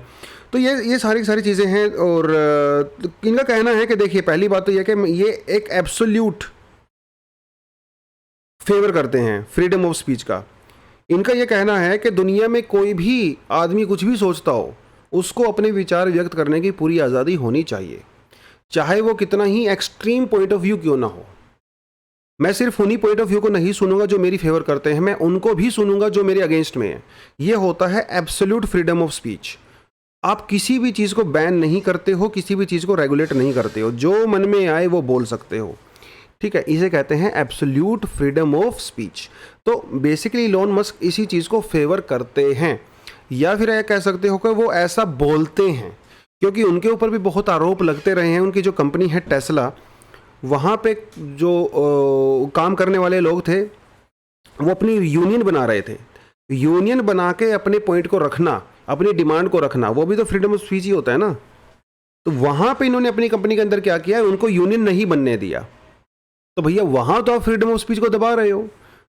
तो ये सारी सारी चीज़ें हैं। और इनका कहना है कि देखिए, पहली बात तो यह कि ये एक एब्सोल्यूट फेवर करते हैं फ्रीडम ऑफ स्पीच का। इनका यह कहना है कि दुनिया में कोई भी आदमी कुछ भी सोचता हो, उसको अपने विचार व्यक्त करने की पूरी आज़ादी होनी चाहिए, चाहे वो कितना ही एक्सट्रीम पॉइंट ऑफ व्यू क्यों ना हो। मैं सिर्फ उन्हीं पॉइंट ऑफ व्यू को नहीं सुनूंगा जो मेरी फेवर करते हैं, मैं उनको भी सुनूंगा जो मेरे अगेंस्ट में है। ये होता है एब्सोल्यूट फ्रीडम ऑफ स्पीच। आप किसी भी चीज़ को बैन नहीं करते हो, किसी भी चीज़ को रेगुलेट नहीं करते हो, जो मन में आए वो बोल सकते हो, ठीक है। इसे कहते हैं एब्सोल्यूट फ्रीडम ऑफ स्पीच। तो बेसिकली इलोन मस्क इसी चीज़ को फेवर करते हैं, या फिर यह कह सकते हो कि वो ऐसा बोलते हैं, क्योंकि उनके ऊपर भी बहुत आरोप लगते रहे हैं। उनकी जो कंपनी है टेस्ला, वहाँ पे जो काम करने वाले लोग थे वो अपनी यूनियन बना रहे थे। यूनियन बना के अपने पॉइंट को रखना, अपनी डिमांड को रखना, वो भी तो फ्रीडम ऑफ स्पीच ही होता है ना। तो वहाँ पे इन्होंने अपनी कंपनी के अंदर क्या किया, उनको यूनियन नहीं बनने दिया। तो भैया वहाँ तो आप फ्रीडम ऑफ स्पीच को दबा रहे हो,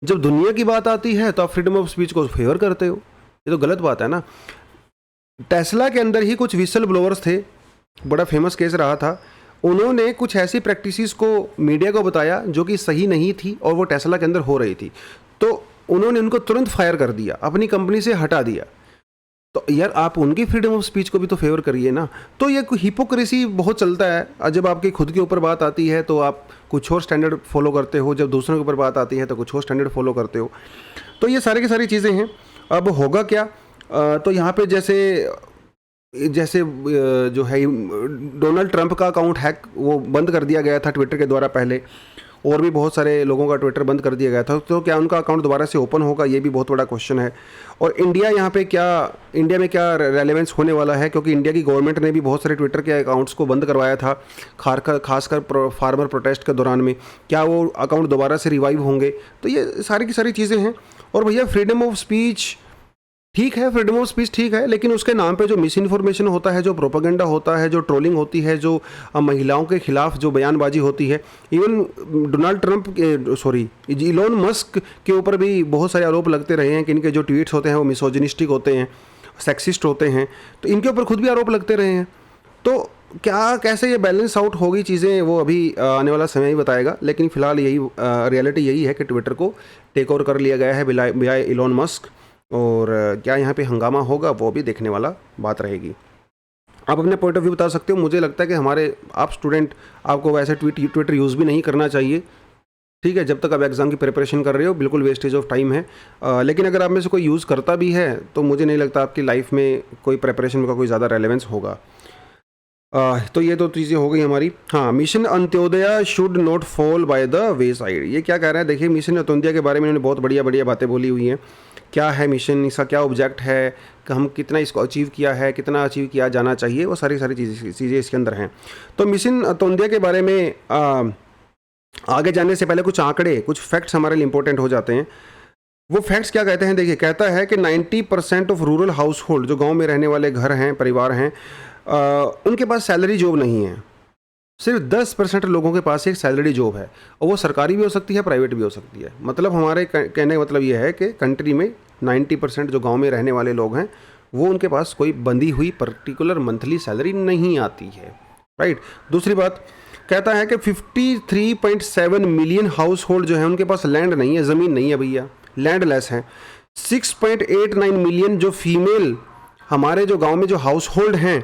जब दुनिया की बात आती है तो आप फ्रीडम ऑफ स्पीच को फेवर करते हो। ये तो गलत बात है ना। टेस्ला के अंदर ही कुछ विसल ब्लोअर्स थे, बड़ा फेमस केस रहा था। उन्होंने कुछ ऐसी प्रैक्टिसेस को मीडिया को बताया जो कि सही नहीं थी और वो टेस्ला के अंदर हो रही थी, तो उन्होंने उनको तुरंत फायर कर दिया, अपनी कंपनी से हटा दिया। तो यार आप उनकी फ्रीडम ऑफ स्पीच को भी तो फेवर करिए ना। तो ये हिपोक्रेसी बहुत चलता है। जब आपकी खुद के ऊपर बात आती है तो आप कुछ और स्टैंडर्ड फॉलो करते हो, जब दूसरों के ऊपर बात आती है तो कुछ और स्टैंडर्ड फॉलो करते हो। तो ये सारी की सारी चीज़ें हैं। अब होगा क्या, तो यहाँ पे जैसे जो है डोनाल्ड ट्रंप का अकाउंट हैक वो बंद कर दिया गया था ट्विटर के द्वारा पहले, और भी बहुत सारे लोगों का ट्विटर बंद कर दिया गया था। तो क्या उनका अकाउंट दोबारा से ओपन होगा, ये भी बहुत बड़ा क्वेश्चन है। और इंडिया में क्या रेलेवेंस होने वाला है, क्योंकि इंडिया की गवर्नमेंट ने भी बहुत सारे ट्विटर के अकाउंट्स को बंद करवाया था, खासकर फार्मर प्रोटेस्ट के दौरान में। क्या वो अकाउंट दोबारा से रिवाइव होंगे? तो ये सारी की सारी चीज़ें हैं। और भैया फ्रीडम ऑफ स्पीच ठीक है, फ्रीडम ऑफ स्पीच ठीक है, लेकिन उसके नाम पे जो मिस इन्फॉर्मेशन होता है, जो प्रोपेगेंडा होता है, जो ट्रोलिंग होती है, जो महिलाओं के खिलाफ जो बयानबाजी होती है, even Donald Trump Elon Musk के ऊपर भी बहुत सारे आरोप लगते रहे हैं कि इनके जो ट्वीट्स होते हैं वो मिसोजिनिस्टिक होते हैं, सेक्सिस्ट होते हैं। तो इनके ऊपर खुद भी आरोप लगते रहे हैं। तो क्या कैसे ये बैलेंस आउट होगी चीज़ें, वो अभी आने वाला समय ही बताएगा। लेकिन फिलहाल यही रियलिटी यही है कि ट्विटर को टेक ओवर कर लिया गया है बाय इलोन मस्क। और क्या यहाँ पे हंगामा होगा वो भी देखने वाला बात रहेगी। आप अपने पॉइंट ऑफ व्यू बता सकते हो। मुझे लगता है कि हमारे आप स्टूडेंट, आपको वैसे ट्विटर यूज़ भी नहीं करना चाहिए, ठीक है, जब तक आप एग्ज़ाम की प्रिपरेशन कर रहे हो, बिल्कुल वेस्टेज ऑफ टाइम है। लेकिन अगर आप में से कोई यूज़ करता भी है तो मुझे नहीं लगता आपकी लाइफ में कोई प्रिपरेशन का कोई ज़्यादा रेलेवेंस होगा। तो ये 2 चीज़ें हो गई हमारी। हाँ, mission Antyodaya should not fall by the way side, ये क्या कह रहा है? देखिए, मिशन अंत्योदया के बारे में इन्होंने बहुत बढ़िया बढ़िया बातें बोली हुई हैं। क्या है मिशन, इसका क्या ऑब्जेक्ट है, कि हम कितना इसको अचीव किया है, कितना अचीव किया जाना चाहिए, वो सारी चीज़ें इसके अंदर हैं। तो मिशन अंत्योदया के बारे में आगे जाने से पहले कुछ आंकड़े, कुछ फैक्ट्स हमारे लिए इंपॉर्टेंट हो जाते हैं। वो फैक्ट्स क्या कहते हैं? देखिए, कहता है कि 90% ऑफ रूरल हाउस होल्ड, जो गांव में रहने वाले घर हैं, परिवार हैं, उनके पास सैलरी जॉब नहीं है। सिर्फ 10% लोगों के पास एक सैलरी जॉब है, और वो सरकारी भी हो सकती है, प्राइवेट भी हो सकती है। मतलब हमारे कहने का मतलब ये है कि कंट्री में 90% जो गांव में रहने वाले लोग हैं, वो उनके पास कोई बंधी हुई पर्टिकुलर मंथली सैलरी नहीं आती है, राइट। दूसरी बात कहता है कि 53.7 मिलियन हाउस होल्ड जो है उनके पास लैंड नहीं है, ज़मीन नहीं है भैया, लैंडलेस है। 6.89 मिलियन जो फीमेल हमारे जो गांव में जो हाउस होल्ड हैं,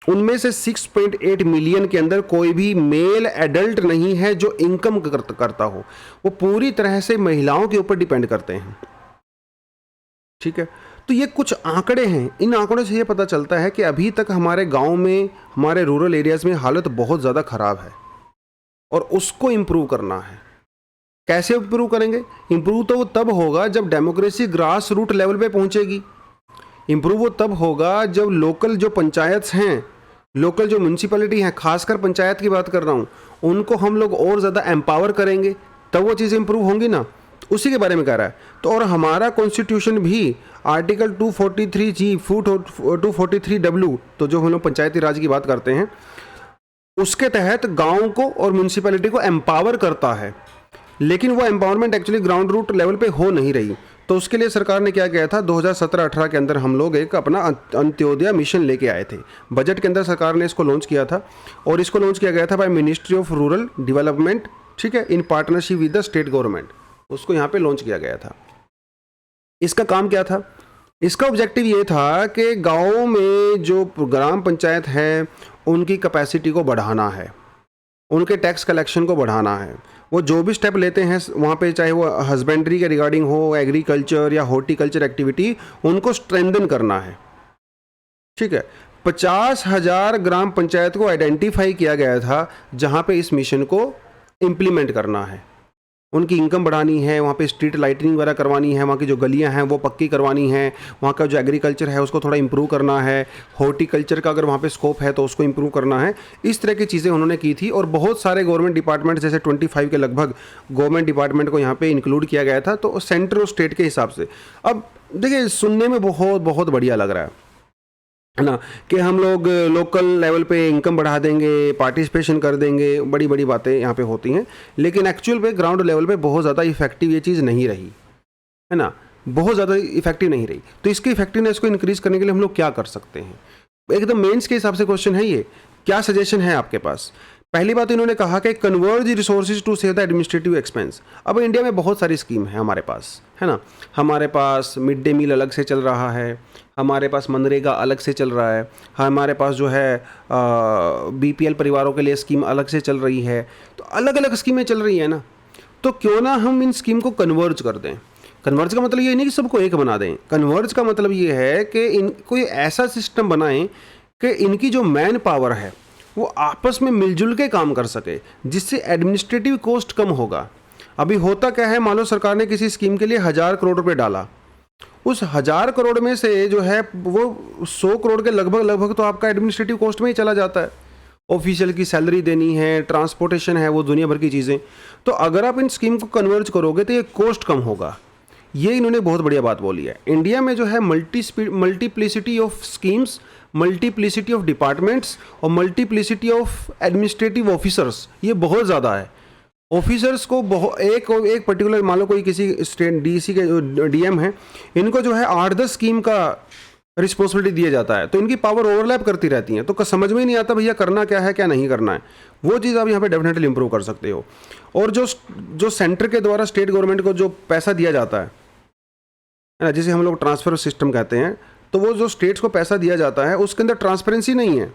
उनमें से 6.8 मिलियन के अंदर कोई भी मेल एडल्ट नहीं है जो इनकम करता हो। वो पूरी तरह से महिलाओं के ऊपर डिपेंड करते हैं, ठीक है। तो ये कुछ आंकड़े हैं, इन आंकड़ों से ये पता चलता है कि अभी तक हमारे गांव में, हमारे रूरल एरियाज़ में हालत बहुत ज़्यादा ख़राब है और उसको इम्प्रूव करना है। कैसे इम्प्रूव करेंगे? इम्प्रूव तो वो तब होगा जब डेमोक्रेसी ग्रास रूट लेवल पे पहुंचेगी। इम्प्रूव वो तब होगा जब लोकल जो पंचायत हैं, लोकल जो म्यूनसिपैलिटी हैं, खासकर पंचायत की बात कर रहा हूँ, उनको हम लोग और ज़्यादा एम्पावर करेंगे, तब वो चीज़ें इम्प्रूव होंगी ना। उसी के बारे में कह रहा है। तो और हमारा कॉन्स्टिट्यूशन भी आर्टिकल 243G 243W, तो जो हम लोग पंचायती राज की बात करते हैं, उसके तहत गाँव को और म्यूनसिपैलिटी को एम्पावर करता है। लेकिन वो empowerment actually ground root level पे हो नहीं रही। तो उसके लिए सरकार ने क्या किया था, 2017-18 के अंदर हम लोग एक अपना अंत्योदय मिशन लेके आए थे। बजट के अंदर सरकार ने इसको लॉन्च किया था, और इसको लॉन्च किया गया था by ministry of rural development, ठीक है, in partnership with the state government. उसको यहाँ पे लॉन्च किया गया था। इसका काम क्या था? इसका ऑब्जेक्टिव ये था कि गाँव में जो ग्राम पंचायत है उनकी कैपेसिटी को बढ़ाना है, उनके टैक्स कलेक्शन को बढ़ाना है। वो जो भी स्टेप लेते हैं वहाँ पे, चाहे वो हस्बेंड्री के रिगार्डिंग हो, एग्रीकल्चर या हॉर्टिकल्चर एक्टिविटी, उनको स्ट्रेंथन करना है, ठीक है। 50,000 ग्राम पंचायत को आइडेंटिफाई किया गया था जहाँ पे इस मिशन को इम्प्लीमेंट करना है। उनकी इनकम बढ़ानी है, वहाँ पे स्ट्रीट लाइटिंग वगैरह करवानी है, वहाँ की जो गलियाँ हैं वो पक्की करवानी है, वहाँ का जो एग्रीकल्चर है उसको थोड़ा इंप्रूव करना है, हॉर्टिकल्चर का अगर वहाँ पे स्कोप है तो उसको इंप्रूव करना है। इस तरह की चीज़ें उन्होंने की थी, और बहुत सारे गवर्नमेंट डिपार्टमेंट, जैसे 25 के लगभग गवर्नमेंट डिपार्टमेंट को यहाँ पर इंक्लूड किया गया था, तो सेंटर और स्टेट के हिसाब से। अब देखिए, सुनने में बहुत बहुत बढ़िया लग रहा है ना, कि हम लोग लोकल लेवल पे इनकम बढ़ा देंगे, पार्टिसिपेशन कर देंगे, बड़ी बड़ी बातें यहाँ पे होती हैं। लेकिन एक्चुअल पे ग्राउंड लेवल पे बहुत ज़्यादा इफेक्टिव ये चीज़ नहीं रही, है ना, बहुत ज़्यादा इफेक्टिव नहीं रही। तो इसकी इफेक्टिवनेस को इंक्रीज़ करने के लिए हम लोग क्या कर सकते हैं? एकदम मेंस के हिसाब से क्वेश्चन है ये, क्या सजेशन है आपके पास? पहली बात इन्होंने कहा कि converge resources to save the administrative expense. अब इंडिया में बहुत सारी स्कीम है हमारे पास, है ना। हमारे पास मिड डे मील अलग से चल रहा है, हमारे पास मनरेगा अलग से चल रहा है, हमारे पास जो है BPL परिवारों के लिए स्कीम अलग से चल रही है। तो अलग अलग स्कीमें चल रही है ना, तो क्यों ना हम इन स्कीम को कन्वर्ज कर दें। कन्वर्ज का मतलब ये नहीं कि सबको एक बना दें, कन्वर्ज का मतलब ये है कि इन कोई ऐसा सिस्टम बनाएं कि इनकी जो मैन पावर है वो आपस में मिलजुल के काम कर सके, जिससे एडमिनिस्ट्रेटिव कॉस्ट कम होगा। अभी होता क्या है, मान लो सरकार ने किसी स्कीम के लिए 1000 करोड़ रुपए डाला, उस 1000 करोड़ में से जो है वो 100 करोड़ के लगभग तो आपका एडमिनिस्ट्रेटिव कॉस्ट में ही चला जाता है। ऑफिशियल की सैलरी देनी है, ट्रांसपोर्टेशन है, वो दुनिया भर की चीज़ें। तो अगर आप इन स्कीम को कन्वर्ज करोगे तो ये कॉस्ट कम होगा। ये इन्होंने बहुत बढ़िया बात बोली है। इंडिया में जो है multiplicity of schemes, multiplicity of departments और मल्टीप्लिसिटी ऑफ एडमिनिस्ट्रेटिव ऑफिसर्स, ये बहुत ज़्यादा है। ऑफिसर्स को एक पर्टिकुलर, मान लो कोई किसी स्टेट DC के DM है, इनको जो है 8-10 स्कीम का रिस्पॉन्सिबिलिटी दिया जाता है, तो इनकी पावर ओवरलैप करती रहती है, तो समझ में ही नहीं आता भैया करना क्या है क्या नहीं करना है। वो चीज़ आप यहाँ पे डेफिनेटली इंप्रूव कर सकते हो। और जो सेंटर के द्वारा स्टेट गवर्नमेंट को जो पैसा दिया जाता है जिसे हम लोग ट्रांसफर सिस्टम कहते हैं, तो वो जो स्टेट्स को पैसा दिया जाता है उसके अंदर ट्रांसपेरेंसी नहीं है।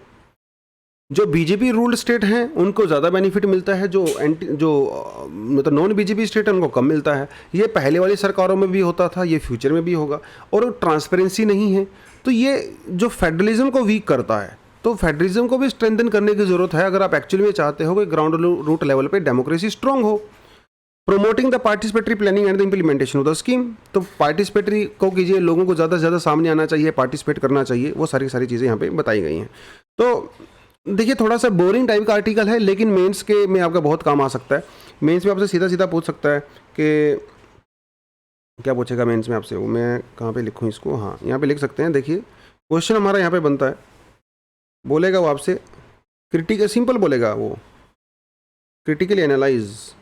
जो बीजेपी रूल्ड स्टेट हैं उनको ज़्यादा बेनिफिट मिलता है, मतलब नॉन बीजेपी स्टेट है उनको कम मिलता है। ये पहले वाली सरकारों में भी होता था, ये फ्यूचर में भी होगा। और ट्रांसपेरेंसी नहीं है, तो ये जो फेडरलिज्म को वीक करता है, तो फेडरलिज्म को भी स्ट्रेंथन करने की ज़रूरत है अगर आप एक्चुअली में चाहते हो कि ग्राउंड रूट लेवल पे डेमोक्रेसी स्ट्रांग हो। Promoting the participatory planning and the implementation of the scheme, तो पार्टिसिपेटरी को कीजिए, लोगों को ज़्यादा से ज़्यादा सामने आना चाहिए, पार्टिसिपेट करना चाहिए, वो सारी चीज़ें यहाँ पे बताई गई हैं। तो देखिए थोड़ा सा बोरिंग टाइप का आर्टिकल है, लेकिन मेंस के में आपका बहुत काम आ सकता है। मेंस में आपसे सीधा सीधा पूछ सकता है कि क्या पूछेगा मेंस में आपसे, वो मैं कहाँ पे लिखूँ इसको, हाँ यहाँ पे लिख सकते हैं। देखिए क्वेश्चन हमारा यहाँ पे बनता है, बोलेगा वो आपसे क्रिटिकल, सिंपल बोलेगा वो, क्रिटिकली एनालाइज,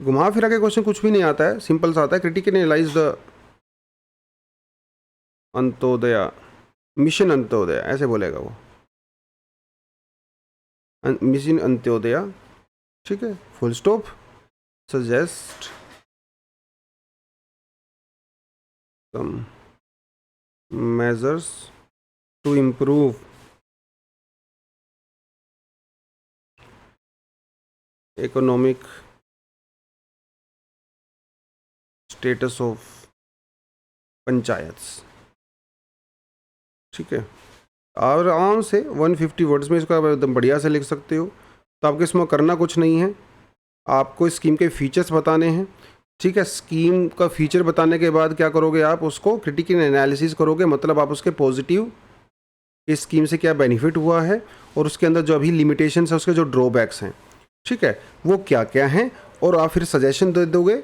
घुमा फिरा के क्वेश्चन कुछ भी नहीं आता है, सिंपल सा आता है, critically analyse the Antyodaya mission Antyodaya, ऐसे बोलेगा वो, मिशन अंत्योदय, ठीक है, full stop, suggest some measures to improve economic status of panchayats, ठीक है। और आराम से 150 वर्ड्स में इसको आप एकदम बढ़िया से लिख सकते हो। तो आपको इसमें करना कुछ नहीं है, आपको स्कीम के फीचर्स बताने हैं, ठीक है। स्कीम का फीचर बताने के बाद क्या करोगे, आप उसको क्रिटिकल एनालिसिस करोगे, मतलब आप उसके पॉजिटिव, इस स्कीम से क्या बेनिफिट हुआ है और उसके अंदर जो अभी लिमिटेशंस है, उसके जो ड्रॉबैक्स हैं, ठीक है, वो क्या क्या हैं, और आप फिर सजेशन दे दोगे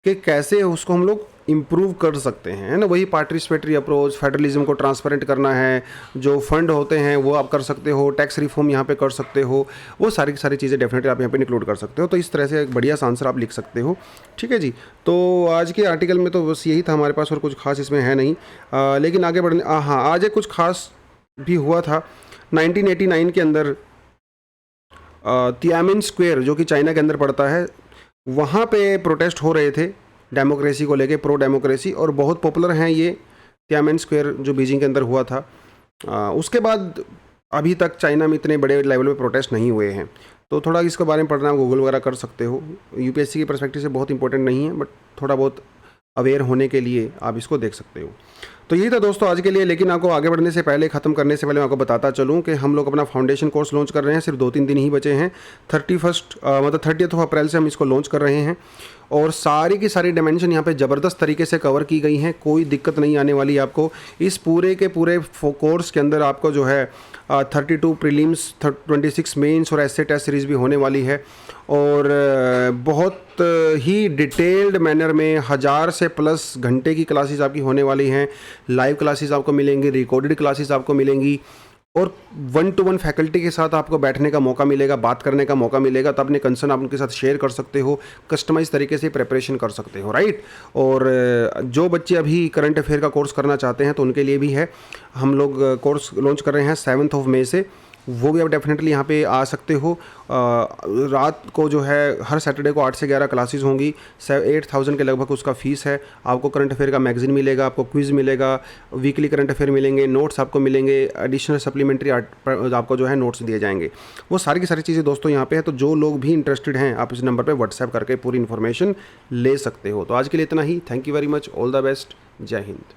कि कैसे उसको हम लोग इम्प्रूव कर सकते हैं, है ना। वही पार्टिसिपेटरी अप्रोच, फेडरलिज्म को ट्रांसपेरेंट करना है, जो फंड होते हैं वो आप कर सकते हो, टैक्स रिफॉर्म यहाँ पे कर सकते हो, वो सारी चीज़ें डेफिनेटली आप यहाँ पे इंक्लूड कर सकते हो। तो इस तरह से एक बढ़िया सा आंसर आप लिख सकते हो, ठीक है जी। तो आज के आर्टिकल में तो बस यही था हमारे पास, और कुछ खास इसमें है नहीं। लेकिन आगे बढ़ने, हाँ आज एक कुछ खास भी हुआ था 1989 के अंदर, तियानमेन स्क्वायर जो कि चाइना के अंदर पड़ता है, वहाँ पे प्रोटेस्ट हो रहे थे डेमोक्रेसी को लेके, प्रो डेमोक्रेसी, और बहुत पॉपुलर हैं ये तियानमेन स्क्वायर जो बीजिंग के अंदर हुआ था। उसके बाद अभी तक चाइना में इतने बड़े लेवल पे प्रोटेस्ट नहीं हुए हैं। तो थोड़ा इसके बारे में पढ़ना, गूगल वगैरह कर सकते हो, यूपीएससी की पर्सपेक्टिव से बहुत इंपॉर्टेंट नहीं है, बट थोड़ा बहुत अवेयर होने के लिए आप इसको देख सकते हो। तो यही था दोस्तों आज के लिए। लेकिन आपको आगे बढ़ने से पहले, ख़त्म करने से पहले मैं आपको बताता चलूँ कि हम लोग अपना फाउंडेशन कोर्स लॉन्च कर रहे हैं, सिर्फ 2-3 दिन ही बचे हैं। 30 अप्रैल से हम इसको लॉन्च कर रहे हैं, और सारी की सारी डायमेंशन यहाँ पे ज़बरदस्त तरीके से कवर की गई हैं, कोई दिक्कत नहीं आने वाली आपको। इस पूरे के पूरे कोर्स के अंदर आपको जो है 32 प्रीलिम्स, 26 मेंस और एस्से टेस्ट सीरीज़ भी होने वाली है, और बहुत ही डिटेल्ड मैनर में 1000 से प्लस घंटे की क्लासेस आपकी होने वाली हैं। लाइव क्लासेस आपको मिलेंगी, रिकॉर्डेड क्लासेस आपको मिलेंगी, और 1-to-1 फैकल्टी के साथ आपको बैठने का मौका मिलेगा, बात करने का मौका मिलेगा। तो अपने कंसर्न आप उनके साथ शेयर कर सकते हो, कस्टमाइज तरीके से प्रिपरेशन कर सकते हो, राइट। और जो बच्चे अभी करंट अफेयर का कोर्स करना चाहते हैं तो उनके लिए भी है, हम लोग कोर्स लॉन्च कर रहे हैं 7 मई से, वो भी आप डेफिनेटली यहाँ पे आ सकते हो। रात को जो है हर सैटरडे को 8 से 11 क्लासेस होंगी, 8,000 के लगभग उसका फ़ीस है। आपको करंट अफेयर का मैगजीन मिलेगा, आपको क्विज़ मिलेगा, वीकली करंट अफेयर मिलेंगे, नोट्स आपको मिलेंगे, एडिशनल सप्लीमेंट्री आपको जो है नोट्स दिए जाएंगे। वो सारी की सारी चीज़ें दोस्तों यहाँ पे है। तो जो लोग भी इंटरेस्टेड हैं, आप इस नंबर पर व्हाट्सएप करके पूरी इन्फॉर्मेशन ले सकते हो। तो आज के लिए इतना ही। Thank you very much, all the best, जय हिंद।